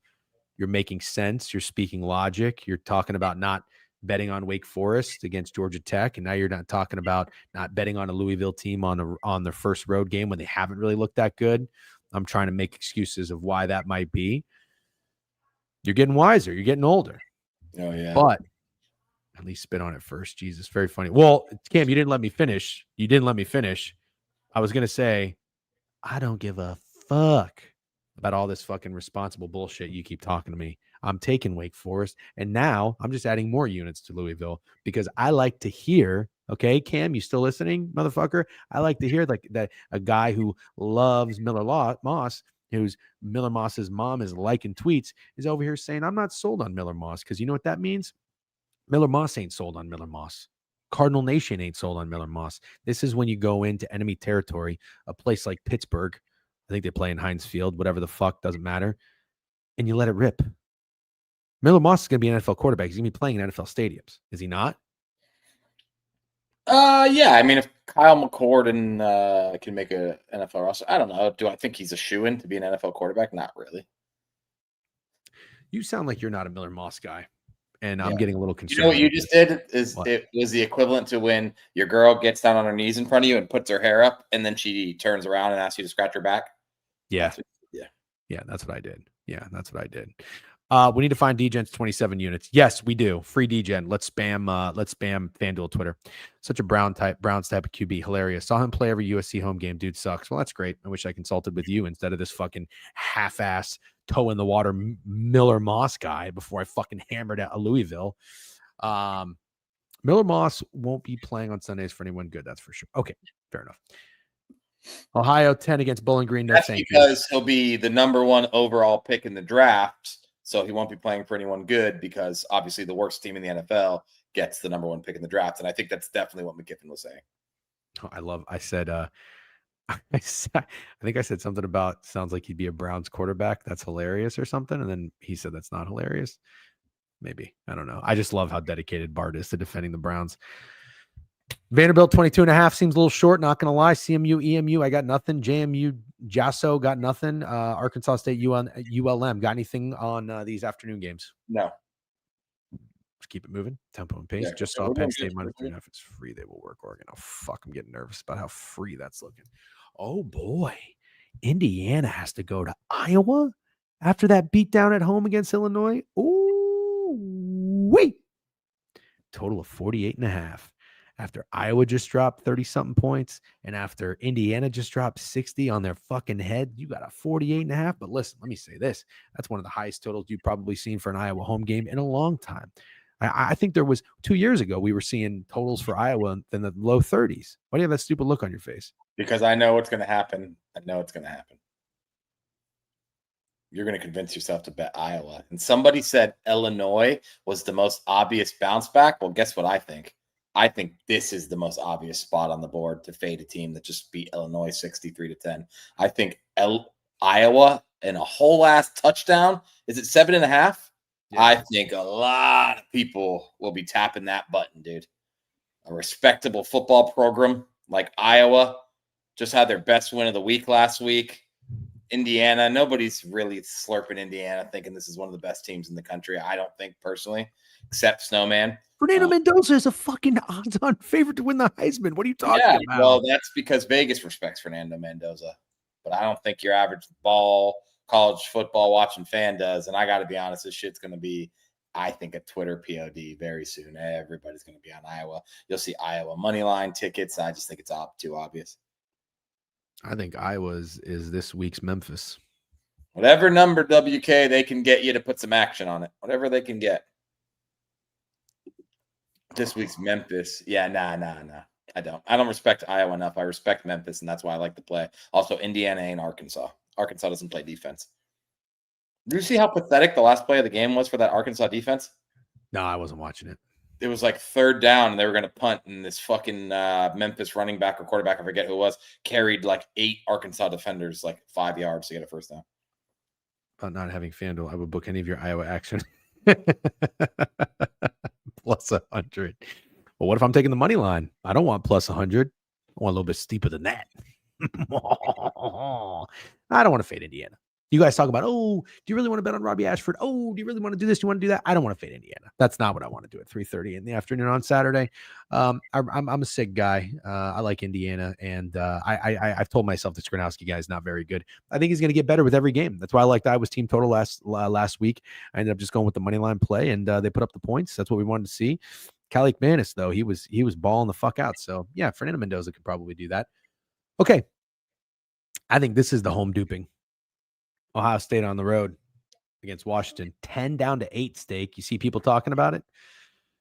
You're making sense. You're speaking logic. You're talking about not betting on Wake Forest against Georgia Tech, and now you're not talking about not betting on a Louisville team on their first road game when they haven't really looked that good. I'm trying to make excuses of why that might be. You're getting wiser. You're getting older. Oh yeah. But at least spit on it first. Jesus, very funny. Well, Cam, you didn't let me finish. I was gonna say, I don't give a fuck about all this fucking responsible bullshit you keep talking to me. I'm taking Wake Forest, and now I'm just adding more units to Louisville because I like to hear. Okay, Cam, you still listening, motherfucker? I like to hear like that a guy who loves Moss, who's Miller Moss's mom is liking tweets, is over here saying I'm not sold on Miller Moss because you know what that means? Miller Moss ain't sold on Miller Moss. Cardinal Nation ain't sold on Miller Moss. This is when you go into enemy territory, a place like Pittsburgh. I think they play in Heinz Field, whatever the fuck, doesn't matter. And you let it rip. Miller Moss is going to be an NFL quarterback. He's going to be playing in NFL stadiums. Is he not? Yeah. I mean, if Kyle McCord can make a NFL roster, I don't know. Do I think he's a shoo-in to be an NFL quarterback? Not really. You sound like you're not a Miller Moss guy, and Yeah. I'm getting a little You know what concerned you because just did is what? it was the equivalent to when your girl gets down on her knees in front of you and puts her hair up, and then she turns around and asks you to scratch her back. Yeah, That's what. Yeah. yeah, that's what I did. Yeah, that's what I did. We need to find DGen's 27 units. Yes, we do. Free DGen. Let's spam FanDuel Twitter. Such a Browns type of QB. Hilarious. Saw him play every USC home game. Dude sucks. Well, that's great. I wish I consulted with you instead of this fucking half-ass toe in the water Miller Moss guy before I fucking hammered at Louisville. Miller Moss won't be playing on Sundays for anyone good. That's for sure. Okay, fair enough. Ohio 10 against Bowling Green. No, That's thank you. because he'll be the number one overall pick in the draft, so he won't be playing for anyone good because obviously the worst team in the NFL gets the number one pick in the draft, and I think that's definitely what McGiffin was saying. Oh, I said, I think I said something about sounds like he'd be a Browns quarterback. That's hilarious or something. And then he said that's not hilarious. Maybe. I don't know. I just love how dedicated Bart is to defending the Browns. Vanderbilt 22.5 seems a little short. Not going to lie. CMU, EMU, I got nothing. JMU, Jasso got nothing. Arkansas State, ULM. Got anything on these afternoon games? No. Let's keep it moving. Tempo and pace. Yeah. Just saw We're Penn doing good. State minus 3.5. It's free. They will work Oregon. Oh, fuck. I'm getting nervous about how free that's looking. Oh, boy. Indiana has to go to Iowa after that beatdown at home against Illinois. Ooh, wait. Total of 48.5. After Iowa just dropped 30 something points and after Indiana just dropped 60 on their fucking head, you got a 48.5. But listen, let me say this. That's one of the highest totals you've probably seen for an Iowa home game in a long time. I think there was 2 years ago, we were seeing totals for Iowa in the low 30s. Why do you have that stupid look on your face? Because I know what's going to happen. I know it's going to happen. You're going to convince yourself to bet Iowa. And somebody said Illinois was the most obvious bounce back. Well, guess what I think? I think this is the most obvious spot on the board to fade a team that just beat Illinois 63-10. I think Iowa and a whole ass touchdown. Is it 7.5? Yeah. I think a lot of people will be tapping that button, dude. A respectable football program like Iowa just had their best win of the week last week. Indiana, nobody's really slurping Indiana thinking this is one of the best teams in the country. I don't think personally, except Snowman. Fernando Mendoza is a fucking odds-on favorite to win the Heisman. What are you talking about? Well, that's because Vegas respects Fernando Mendoza, but I don't think your average college football watching fan does. And I got to be honest, this shit's going to be, I think, a Twitter POD very soon. Everybody's going to be on Iowa. You'll see Iowa money line tickets. I just think it's too obvious. I think Iowa's is this week's Memphis. Whatever number WK they can get you to put some action on it. Whatever they can get. This week's Memphis. Yeah, nah. I don't respect Iowa enough. I respect Memphis, and that's why I like to play. Also, Indiana and Arkansas. Arkansas doesn't play defense. Did you see how pathetic the last play of the game was for that Arkansas defense? No, I wasn't watching it. It was like third down, and they were going to punt, and this fucking Memphis running back or quarterback, I forget who it was, carried like 8 Arkansas defenders like 5 yards to get a first down. About not having FanDuel, I would book any of your Iowa action. Plus 100. Well, what if I'm taking the money line? I don't want plus 100. I want a little bit steeper than that. I don't want to fade Indiana. You guys talk about, do you really want to bet on Robbie Ashford? Do you really want to do this? You want to do that? I don't want to fade Indiana. That's not what I want to do at 3:30 in the afternoon on Saturday. I'm a sick guy. I like Indiana, and I've told myself the Skronowski guy is not very good. I think he's going to get better with every game. That's why I liked Iowa's team total last week. I ended up just going with the money line play, and they put up the points. That's what we wanted to see. Cali McManus, though, he was balling the fuck out. So yeah, Fernando Mendoza could probably do that. Okay, I think this is the home duping. Ohio State on the road against Washington, 10 down to 8 stake. You see people talking about it.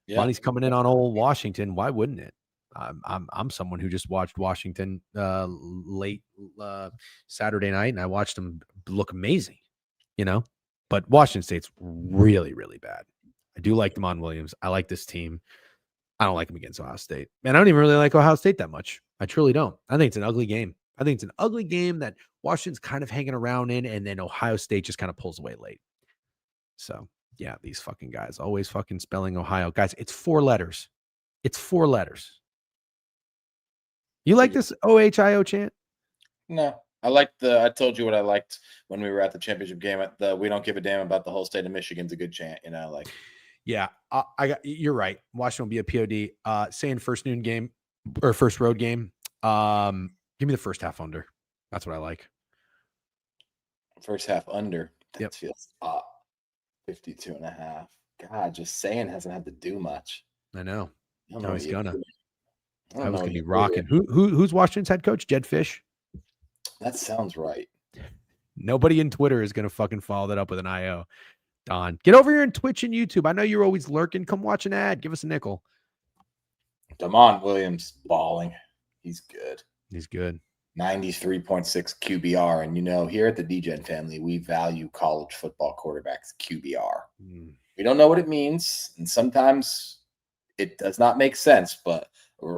Yeah. Money's coming in on old Washington. Why wouldn't it? I'm someone who just watched Washington late Saturday night, and I watched them look amazing, But Washington State's really, really bad. I do like Damon Williams. I like this team. I don't like them against Ohio State. And I don't even really like Ohio State that much. I truly don't. I think it's an ugly game. I think it's an ugly game that Washington's kind of hanging around in, and then Ohio State just kind of pulls away late. So, yeah, these fucking guys always fucking spelling Ohio. Guys, it's 4 letters. It's 4 letters. You like this OHIO chant? No, I told you what I liked when we were at the championship game. At the we don't give a damn about the whole state of Michigan's a good chant. Like. Yeah, I got. You're right. Washington will be a POD. Saying first noon game or first road game. Give me the first half under. That's what I like. First half under. Yep. That feels 52.5. God, just saying hasn't had to do much. I know. No, he's gonna. I was gonna be rocking. Who's Washington's head coach? Jed Fish. That sounds right. Nobody in Twitter is gonna fucking follow that up with an IO. Don, get over here on Twitch and YouTube. I know you're always lurking. Come watch an ad. Give us a nickel. Damon Williams balling. He's good. He's good. 93.6 QBR. And here at the DGen family, we value college football quarterbacks QBR. We don't know what it means, and sometimes it does not make sense, but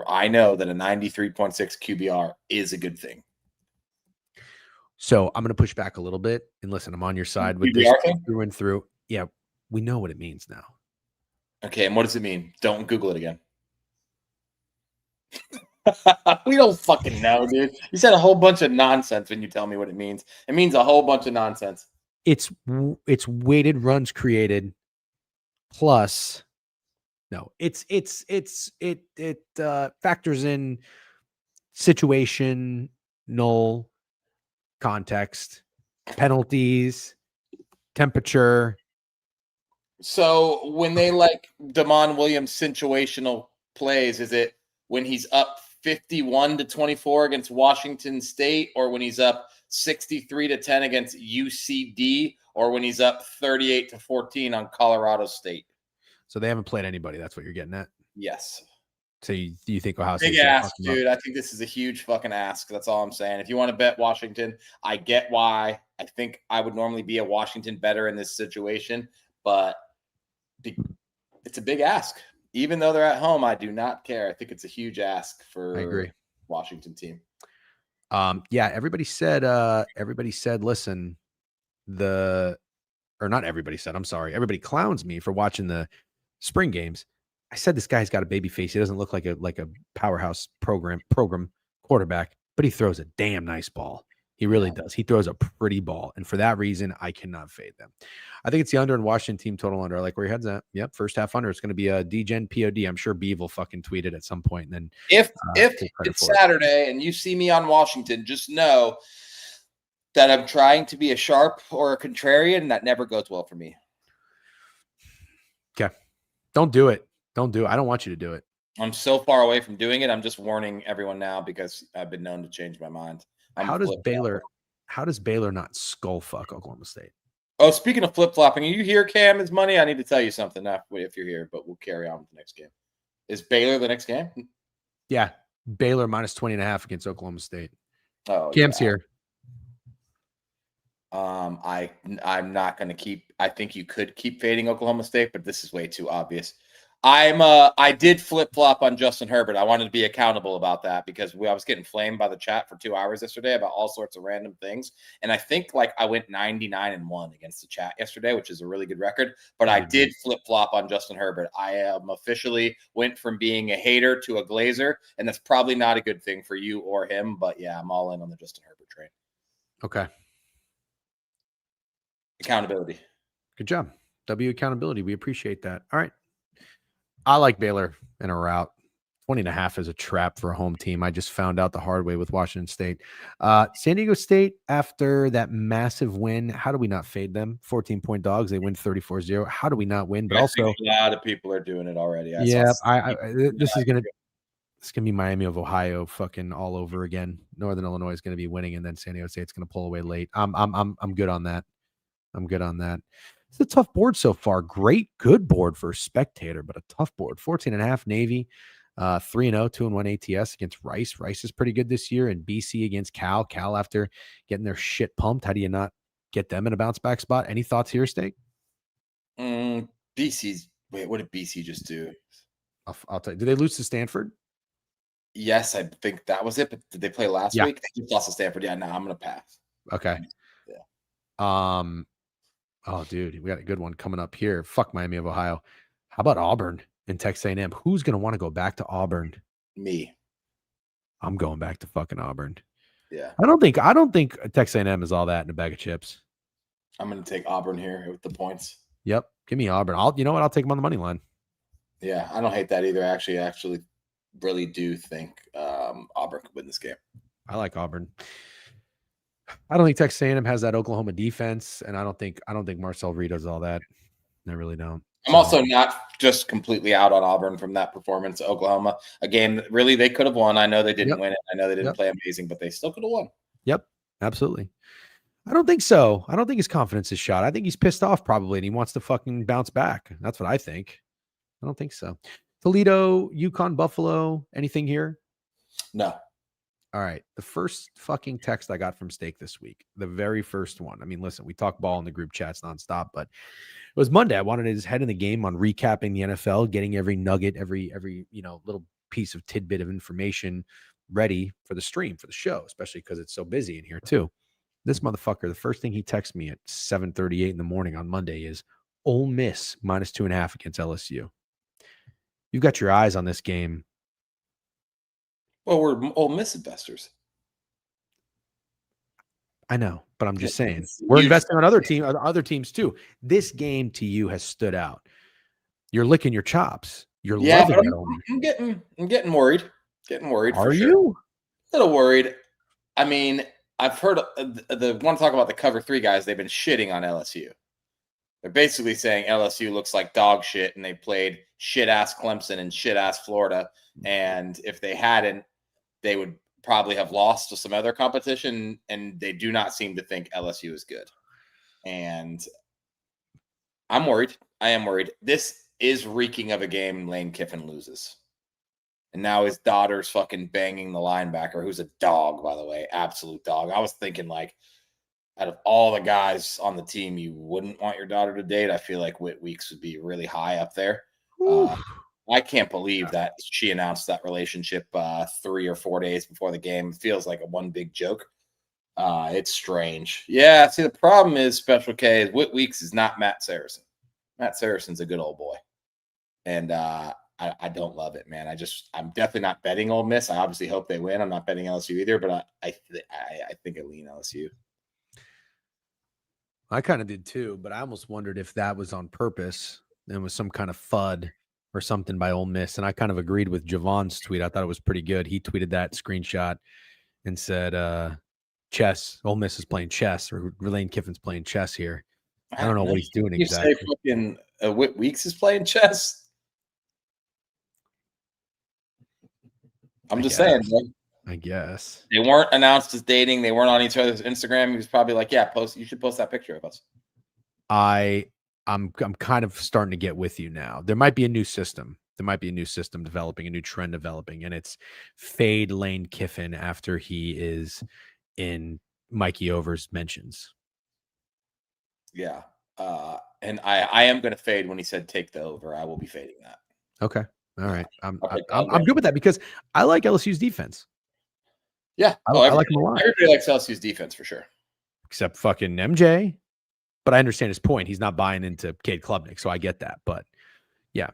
I know that a 93.6 QBR is a good thing. So I'm going to push back a little bit, and listen, I'm on your side with this through and through. Yeah, we know what it means now. Okay, and what does it mean? Don't Google it again. We don't fucking know, dude. You said a whole bunch of nonsense when you tell me what it means. It means a whole bunch of nonsense. It's weighted runs created plus no. It factors in situational context, penalties, temperature. So when they like Damon Williams situational plays, is it when he's up 51-24 against Washington State, or when he's up 63-10 against UCD, or when he's up 38-14 on Colorado State? So they haven't played anybody. That's what you're getting at? Yes. So do you think Ohio State? Big ask, dude. I think this is a huge fucking ask. That's all I'm saying. If you want to bet Washington, I get why. I think I would normally be a Washington bettor in this situation, but it's a big ask. Even though they're at home, I do not care. I think it's a huge ask for I agree. Washington team. Yeah, everybody said, listen, or not everybody said, I'm sorry. Everybody clowns me for watching the spring games. I said this guy's got a baby face. He doesn't look like a powerhouse program quarterback, but he throws a damn nice ball. He really does. He throws a pretty ball. And for that reason, I cannot fade them. I think it's the under in Washington team total under. I like where your head's at. Yep. First half under. It's going to be a DGen POD. I'm sure Beeve will fucking tweet it at some point. And then if it's Saturday and you see me on Washington, just know that I'm trying to be a sharp or a contrarian, and that never goes well for me. Okay. Don't do it. Don't do it. I don't want you to do it. I'm so far away from doing it. I'm just warning everyone now because I've been known to change my mind. How does Baylor not skull fuck Oklahoma State? Oh, speaking of flip-flopping, are you here, Cam, is money? I need to tell you something if you're here, but we'll carry on with the next game. Is Baylor the next game? Yeah. Baylor minus 20.5 against Oklahoma State. Oh, Cam's here. I'm not going to keep. I think you could keep fading Oklahoma State, but this is way too obvious. I did flip flop on Justin Herbert. I wanted to be accountable about that because I was getting flamed by the chat for 2 hours yesterday about all sorts of random things. And I think I went 99-1 against the chat yesterday, which is a really good record. But I did flip flop on Justin Herbert. I officially went from being a hater to a glazer, and that's probably not a good thing for you or him. But yeah, I'm all in on the Justin Herbert train. Okay. Accountability. Good job. W accountability. We appreciate that. All right. I like Baylor in a route. 20.5 is a trap for a home team. I just found out the hard way with Washington State. San Diego State, after that massive win, how do we not fade them? 14-point dogs. They win 34-0. How do we not win? But also, a lot of people are doing it already. This is gonna be Miami of Ohio, fucking all over again. Northern Illinois is gonna be winning, and then San Diego State's gonna pull away late. I'm good on that. I'm good on that. It's a tough board so far. Good board for a spectator, but a tough board. 14.5 Navy, 3-0, 2-1 ATS against Rice. Rice is pretty good this year, and BC against Cal. Cal after getting their shit pumped. How do you not get them in a bounce back spot? Any thoughts here, Steak? BC's. Wait, what did BC just do? I'll tell you. Did they lose to Stanford? Yes, I think that was it. But did they play last week? They just lost to Stanford. Yeah, no, I'm gonna pass. Okay. Yeah. Oh, dude, we got a good one coming up here. Fuck Miami of Ohio. How about Auburn and Texas A&M? Who's going to want to go back to Auburn? Me. I'm going back to fucking Auburn. Yeah. I don't think Texas A&M is all that in a bag of chips. I'm going to take Auburn here with the points. Yep. Give me Auburn. You know what? I'll take them on the money line. Yeah, I don't hate that either. I actually really do think Auburn could win this game. I like Auburn. I don't think Texas A&M has that Oklahoma defense, and I don't think Marcel Reed does all that. I really don't. I'm also not just completely out on Auburn from that performance. Oklahoma, a game that really they could have won. I know they didn't win it. I know they didn't play amazing, but they still could have won. Yep, absolutely. I don't think so. I don't think his confidence is shot. I think he's pissed off probably, and he wants to fucking bounce back. That's what I think. I don't think so. Toledo, UConn, Buffalo, anything here? No. All right. The first fucking text I got from Steak this week, the very first one. I mean, listen, we talk ball in the group chats nonstop, but it was Monday. I wanted his head in the game on recapping the NFL, getting every nugget, every little piece of tidbit of information ready for the stream, for the show, especially because it's so busy in here too. This motherfucker, the first thing he texts me at 7:38 in the morning on Monday is Ole Miss -2.5 against LSU. You've got your eyes on this game. Well, we're Ole Miss investors. I know, but I'm just saying we're investing on other teams too. This game to you has stood out. You're licking your chops. You're loving it. I'm getting worried. Getting worried. Are you? A little worried. I mean, I've heard the one talk about the cover 3 guys. They've been shitting on LSU. They're basically saying LSU looks like dog shit, and they played shit ass Clemson and shit ass Florida. And if they hadn't, they would probably have lost to some other competition. And they do not seem to think LSU is good. And I'm worried. I am worried. This is reeking of a game Lane Kiffin loses. And now his daughter's fucking banging the linebacker, who's a dog, by the way, absolute dog. I was thinking, like, out of all the guys on the team you wouldn't want your daughter to date, I feel like Whit Weeks would be really high up there. I can't believe that she announced that relationship 3 or 4 days before the game. It feels like a one big joke. It's strange. Yeah, see, the problem is, Special K, is Whit Weeks is not Matt Saracen. Matt Saracen's a good old boy. And I don't love it, man. I'm definitely not betting Ole Miss. I obviously hope they win. I'm not betting LSU either, but I think I lean LSU. I kind of did too, but I almost wondered if that was on purpose and was some kind of FUD or something by Ole Miss. And I kind of agreed with Javon's tweet. I thought it was pretty good. He tweeted that screenshot and said, chess. Ole Miss is playing chess, or Lane Kiffin's playing chess here. I don't know what he's doing exactly. You say fucking Whit Weeks is playing chess? I'm just saying, bro. I guess. They weren't announced as dating. They weren't on each other's Instagram. He was probably like, yeah, you should post that picture of us. I'm kind of starting to get with you now. There might be a new system. There might be a new system developing, a new trend developing, and it's fade Lane Kiffin after he is in Mikey Over's mentions. Yeah. And I am going to fade when he said take the over. I will be fading that. Okay. All right. I'm good with that because I like LSU's defense. Yeah. I like him a lot. Everybody likes LSU's defense for sure. Except fucking MJ. But I understand his point. He's not buying into Cade Klubnik, so I get that. But yeah.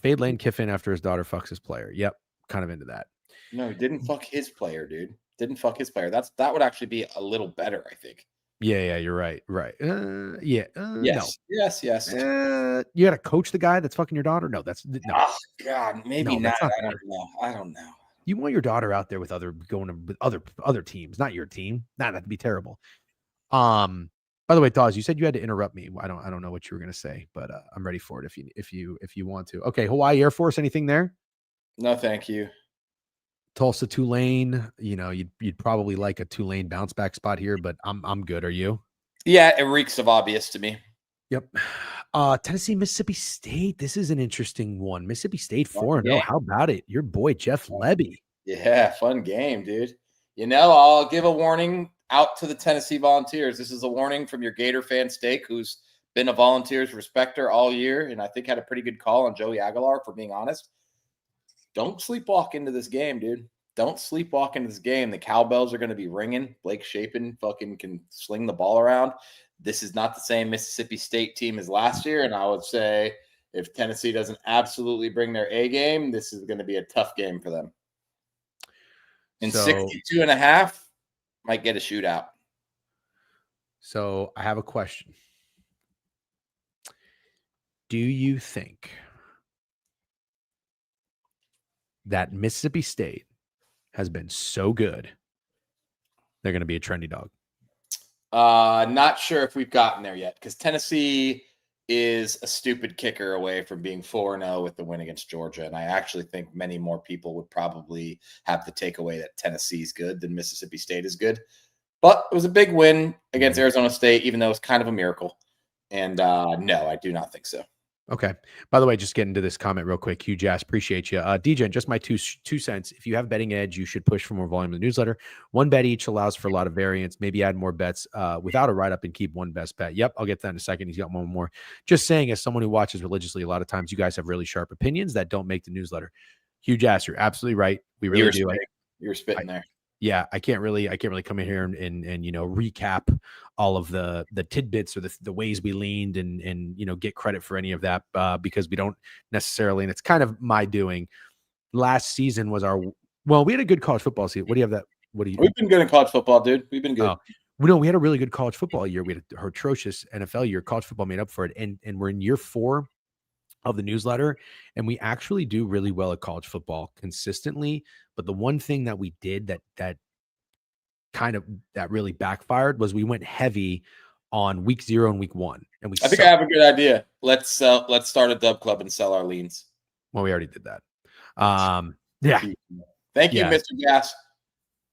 Fade Lane Kiffin after his daughter fucks his player. Yep. Kind of into that. No, he didn't fuck his player, dude. Didn't fuck his player. That would actually be a little better, I think. Yeah, you're right. Right. Yes. No. Yes. You got to coach the guy that's fucking your daughter? No, that's no. Oh God, maybe not. I don't know. You want your daughter out there with other teams, not your team. That'd be terrible. By the way, Dawes, you said you had to interrupt me. I don't know what you were gonna say, but I'm ready for it if you want to. Okay, Hawaii Air Force, anything there? No, thank you. Tulsa, Tulane. You know, you'd probably like a Tulane bounce back spot here, but I'm good. Are you? Yeah, it reeks of obvious to me. Yep. Tennessee, Mississippi State. This is an interesting one. Mississippi State 4-0. How about it? Your boy Jeff Lebby. Yeah, fun game, dude. You know, I'll give a warning out to the Tennessee Volunteers. This is a warning from your Gator fan Steak, who's been a Volunteers respecter all year, and I think had a pretty good call on Joey Aguilar, for being honest. Don't sleepwalk into this game, dude. Don't sleepwalk into this game. The cowbells are going to be ringing. Blake Shapen fucking can sling the ball around. This is not the same Mississippi State team as last year, and I would say if Tennessee doesn't absolutely bring their A game, this is going to be a tough game for them. And So 62.5 might get a shootout. So I have a question. Do you think that Mississippi State has been so good they're going to be a trendy dog? Not sure if we've gotten there yet because Tennessee is a stupid kicker away from being 4-0 with the win against Georgia. And I actually think many more people would probably have the takeaway that Tennessee's good than Mississippi State is good. But it was a big win against Arizona State, even though it's kind of a miracle. And no, I do not think so. Okay. By the way, just getting to this comment real quick. Hugh Jass, appreciate you. DJ, just my two cents. If you have betting edge, you should push for more volume in the newsletter. One bet each allows for a lot of variance. Maybe add more bets without a write-up and keep one best bet. Yep, I'll get that in a second. He's got one more. Just saying, as someone who watches religiously, a lot of times you guys have really sharp opinions that don't make the newsletter. Hugh Jass, you're absolutely right. We really do. You're spitting there. Yeah, I can't really come in here and recap all of the tidbits or the ways we leaned and get credit for any of that because we don't necessarily, and it's kind of my doing. Last season was we had a good college football season. What do you have that? We've been good in college football, dude. We've been good. We had a really good college football year. We had an atrocious NFL year. College football made up for it, and we're in year 4 of the newsletter, and we actually do really well at college football consistently. But the one thing that we did that really backfired was we went heavy on week 0 and week 1, and I think I have a good idea. Let's start a dub club and sell our leans. Well, we already did that. Yeah. Thank you, Mr. Gas.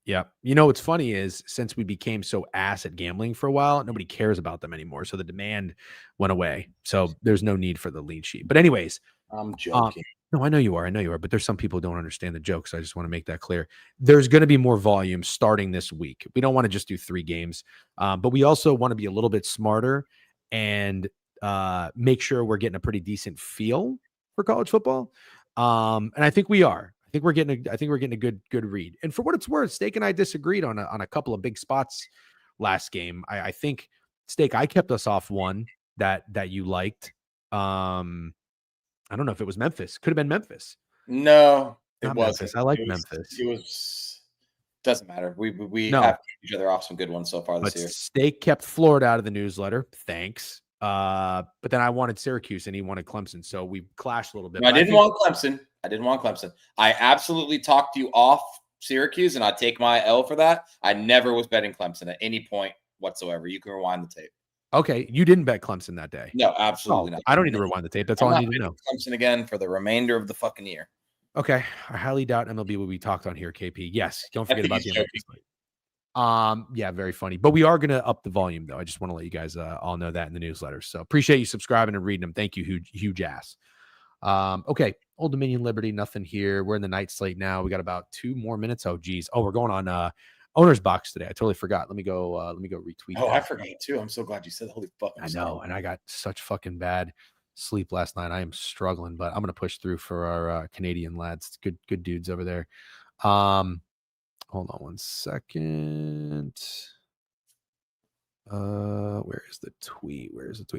Yeah. What's funny is since we became so ass at gambling for a while, nobody cares about them anymore. So the demand went away. So there's no need for the lead sheet. But anyways, I'm joking. No, I know you are. But there's some people who don't understand the joke. So I just want to make that clear. There's going to be more volume starting this week. We don't want to just do 3 games, but we also want to be a little bit smarter and make sure we're getting a pretty decent feel for college football. And I think we are. I think we're getting a good read. And for what it's worth, Steak and I disagreed on a couple of big spots last game. I think Steak, I kept us off one that you liked. I don't know if it was Memphis. Could have been Memphis. No, it wasn't. I like Memphis. It was. Doesn't matter. We have each other off some good ones so far this year. Steak kept Florida out of the newsletter. Thanks. But then I wanted Syracuse and he wanted Clemson, so we clashed a little bit. No, I didn't want Clemson. I absolutely talked you off Syracuse, and I take my L for that. I never was betting Clemson at any point whatsoever. You can rewind the tape. Okay, you didn't bet Clemson that day. No, absolutely not. I don't need to rewind the tape. That's all I need to know. Clemson again for the remainder of the fucking year. Okay, I highly doubt MLB will be talked on here. KP, yes, don't forget about the MLB. Yeah, very funny. But we are going to up the volume, though. I just want to let you guys all know that in the newsletter. So appreciate you subscribing and reading them. Thank you, huge ass. Okay, Old Dominion Liberty, nothing here. We're in the night slate now. We got about 2 more minutes. Oh, geez. Oh, we're going on Owner's Box today. I totally forgot. Let me go retweet. Oh, that. I forgot too. I'm so glad you said holy fucking. I know, and I got such fucking bad sleep last night. I am struggling, but I'm gonna push through for our Canadian lads. Good dudes over there. Hold on one second. Where is the tweet?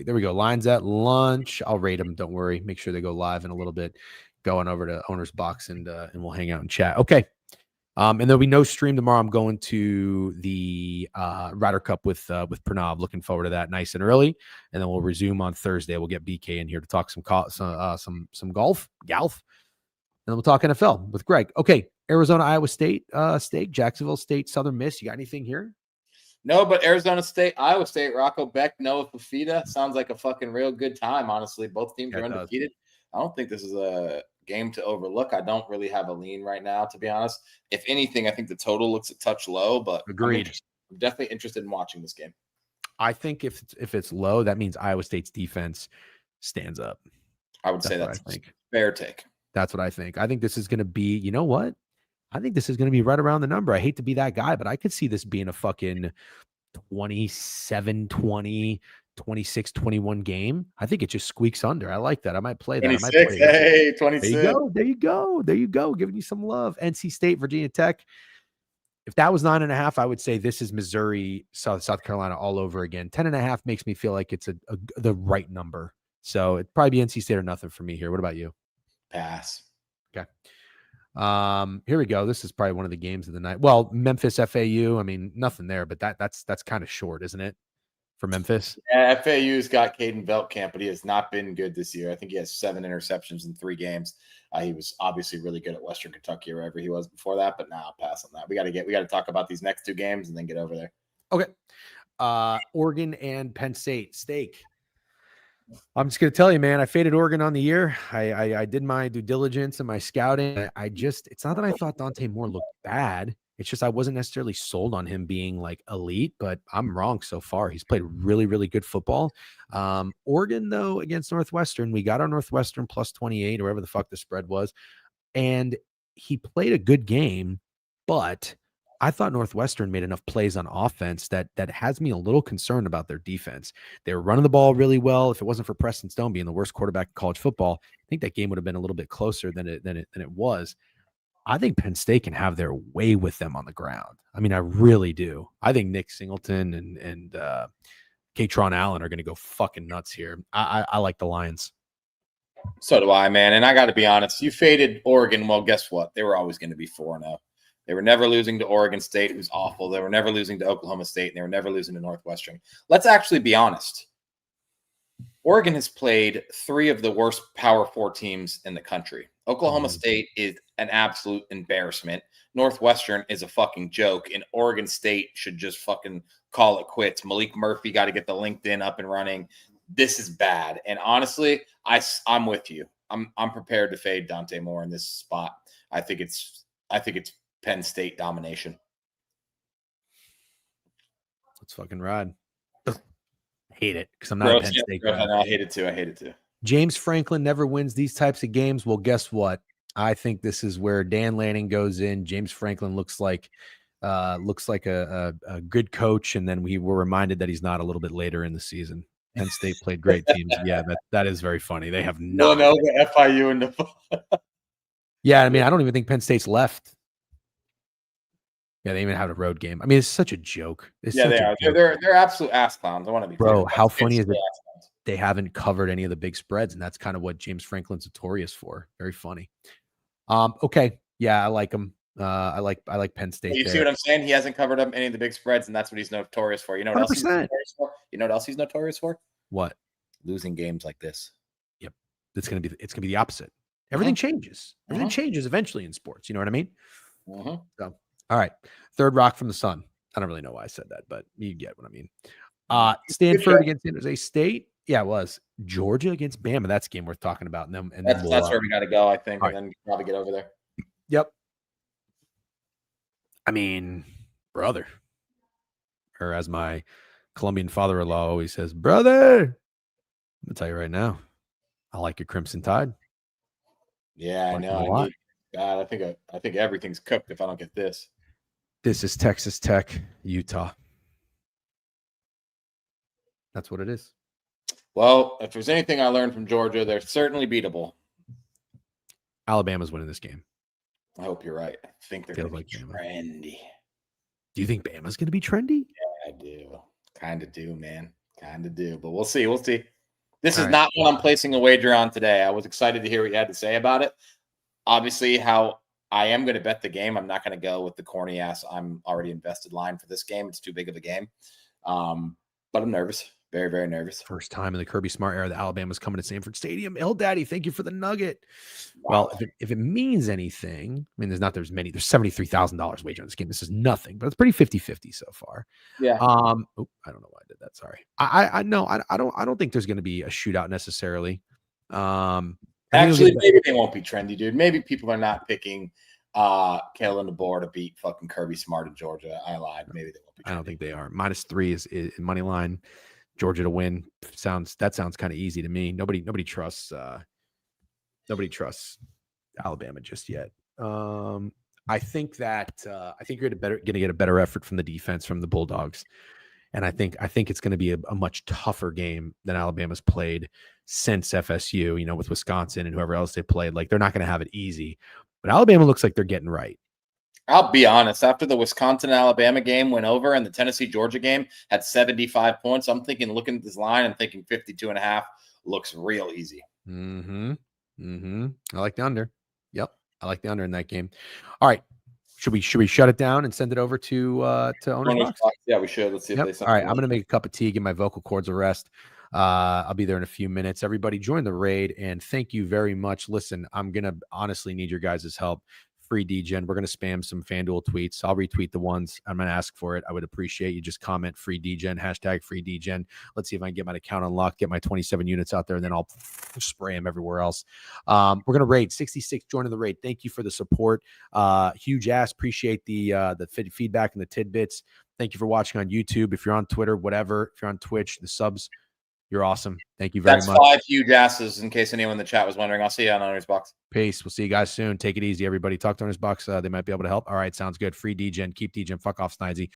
There we go. Lines at lunch. I'll rate them. Don't worry. Make sure they go live in a little bit. Going over to Owner's Box and we'll hang out and chat. Okay. And there'll be no stream tomorrow. I'm going to the Ryder Cup with Pranav. Looking forward to that, nice and early. And then we'll resume on Thursday. We'll get BK in here to talk some golf, and then we'll talk NFL with Greg. Okay, Arizona, Iowa State, Steak, Jacksonville State, Southern Miss. You got anything here? No, but Arizona State, Iowa State, Rocco Beck, Noah Fafita. Sounds like a fucking real good time, honestly. Both teams are undefeated. I don't think this is a game to overlook. I don't really have a lean right now, to be honest. If anything, I think the total looks a touch low, but agreed. I'm definitely interested in watching this game. I think if it's low, that means Iowa State's defense stands up. I would say that's a fair take. That's what I think. I think this is going to be, you know what? I think this is going to be right around the number. I hate to be that guy, but I could see this being a fucking 27-20, 26-21 game. I think it just squeaks under. I like that. I might play that. 26, hey, 26. There you go. Giving you some love. NC State, Virginia Tech. If that was 9.5, I would say this is Missouri, South Carolina all over again. 10.5 makes me feel like it's the right number. So it'd probably be NC State or nothing for me here. What about you? Pass. Okay. Here we go. This is probably one of the games of the night. Well, Memphis FAU. I mean, nothing there, but that's kind of short, isn't it, for Memphis? Yeah, FAU's got Caden Veltkamp, but he has not been good this year. I think he has 7 interceptions in 3 games. He was obviously really good at Western Kentucky or wherever he was before that, but now I'll pass on that. We got to talk about these next 2 games and then get over there. Okay. Oregon and Penn State. Steak. I'm just gonna tell you, man. I faded Oregon on the year. I did my due diligence and my scouting. It's not that I thought Dante Moore looked bad. It's just I wasn't necessarily sold on him being like elite, but I'm wrong so far. He's played really, really good football. Oregon, though, against Northwestern, we got our Northwestern plus 28 or whatever the fuck the spread was, and he played a good game, but I thought Northwestern made enough plays on offense that has me a little concerned about their defense. They were running the ball really well. If it wasn't for Preston Stone being the worst quarterback in college football, I think that game would have been a little bit closer than it was. I think Penn State can have their way with them on the ground. I mean, I really do. I think Nick Singleton and Katron Allen are going to go fucking nuts here. I like the Lions. So do I, man. And I got to be honest, you faded Oregon. Well, guess what? They were always going to be 4-0. They were never losing to Oregon State, who's awful. They were never losing to Oklahoma State, and they were never losing to Northwestern. Let's actually be honest. Oregon has played 3 of the worst Power 4 teams in the country. Oklahoma State is an absolute embarrassment. Northwestern is a fucking joke, and Oregon State should just fucking call it quits. Malik Murphy got to get the LinkedIn up and running. This is bad. And honestly, I'm with you. I'm prepared to fade Dante Moore in this spot. I think it's Penn State domination. Let's fucking ride. Hate it because I'm not a Penn State guy. I hate it too. James Franklin never wins these types of games. Well, guess what? I think this is where Dan Lanning goes in. James Franklin looks like a good coach, and then we were reminded that he's not a little bit later in the season. Penn State played great teams. Yeah, that is very funny. They have not. No, the FIU and the. Yeah, I mean, I don't even think Penn State's left. Yeah, they even had a road game. I mean, it's such a joke. They are. They're absolute ass clowns. I want to be bro. How funny is it? They haven't covered any of the big spreads, and that's kind of what James Franklin's notorious for. Very funny. Okay, yeah, I like him. I like Penn State. You see what I'm saying? He hasn't covered up any of the big spreads, and that's what he's notorious for. You know what 100%. else he's notorious for? You know what else he's notorious for? What? Losing games like this. Yep, it's gonna be the opposite. Everything changes. Everything changes eventually in sports. You know what I mean? So, all right. Third rock from the sun. I don't really know why I said that, but you get what I mean. Stanford against San Jose State. Yeah, it was. Georgia against Bama. That's a game worth talking about. And then that's where we got to go, I think, and then probably get over there. Yep. I mean, brother. Or as my Colombian father-in-law always says, brother. I'm gonna tell you right now, I like your Crimson Tide. Yeah, I know. God, I think everything's cooked if I don't get this. This is Texas Tech, Utah. That's what it is. Well, if there's anything I learned from Georgia, they're certainly beatable. Alabama's winning this game. I hope you're right. I think they're going to be trendy. Do you think Bama's going to be trendy? Yeah, I do. Kind of do, man. Kind of do. But we'll see. We'll see. This is not what I'm placing a wager on today. I was excited to hear what you had to say about it. Obviously, how I am going to bet the game. I'm not going to go with the corny ass I'm already invested line for this game. It's too big of a game. But I'm nervous. Very, very nervous. First time in the Kirby Smart era that Alabama's coming to Sanford Stadium. El Daddy, thank you for the nugget. Wow. Well, if it means anything, I mean, there's $73,000 wager on this game. This is nothing, but it's pretty 50-50 so far. Yeah. I don't know why I did that. Sorry. I don't think there's going to be a shootout necessarily. Actually, maybe they won't be trendy, dude. Maybe people are not picking Kalen DeBoer to beat fucking Kirby Smart in Georgia. I lied. Maybe they won't be trendy. I don't think they are. -3 is money line. Georgia to win sounds kind of easy to me. Nobody trusts Alabama just yet. I think you're going to get a better effort from the defense from the Bulldogs, and I think it's going to be a much tougher game than Alabama's played since FSU. You know, with Wisconsin and whoever else they played, like they're not going to have it easy. But Alabama looks like they're getting right. I'll be honest. After the Wisconsin-Alabama game went over and the Tennessee-Georgia game had 75 points, I'm thinking, looking at this line, I'm thinking 52.5 looks real easy. I like the under. Yep. I like the under in that game. All right. Should we shut it down and send it over to Owner's Box? Yeah, we should. Let's see if they send All right. it. I'm going to make a cup of tea, give my vocal cords a rest. I'll be there in a few minutes. Everybody join the raid, and thank you very much. Listen, I'm going to honestly need your guys' help. Free DGen. We're going to spam some FanDuel tweets. I'll retweet the ones. I'm going to ask for it. I would appreciate you just comment free DGen, hashtag free DGen. Let's see if I can get my account unlocked, get my 27 units out there, and then I'll spray them everywhere else. We're going to raid 66. Joining the raid. Thank you for the support. Huge ass. Appreciate the feedback and the tidbits. Thank you for watching on YouTube. If you're on Twitter, whatever, if you're on Twitch, the subs, you're awesome. Thank you very much. That's 5 huge asses, in case anyone in the chat was wondering. I'll see you on Owner's Box. Peace. We'll see you guys soon. Take it easy, everybody. Talk to Owner's Box. They might be able to help. All right. Sounds good. Free DGen. Keep DGen. Fuck off, Snidesy.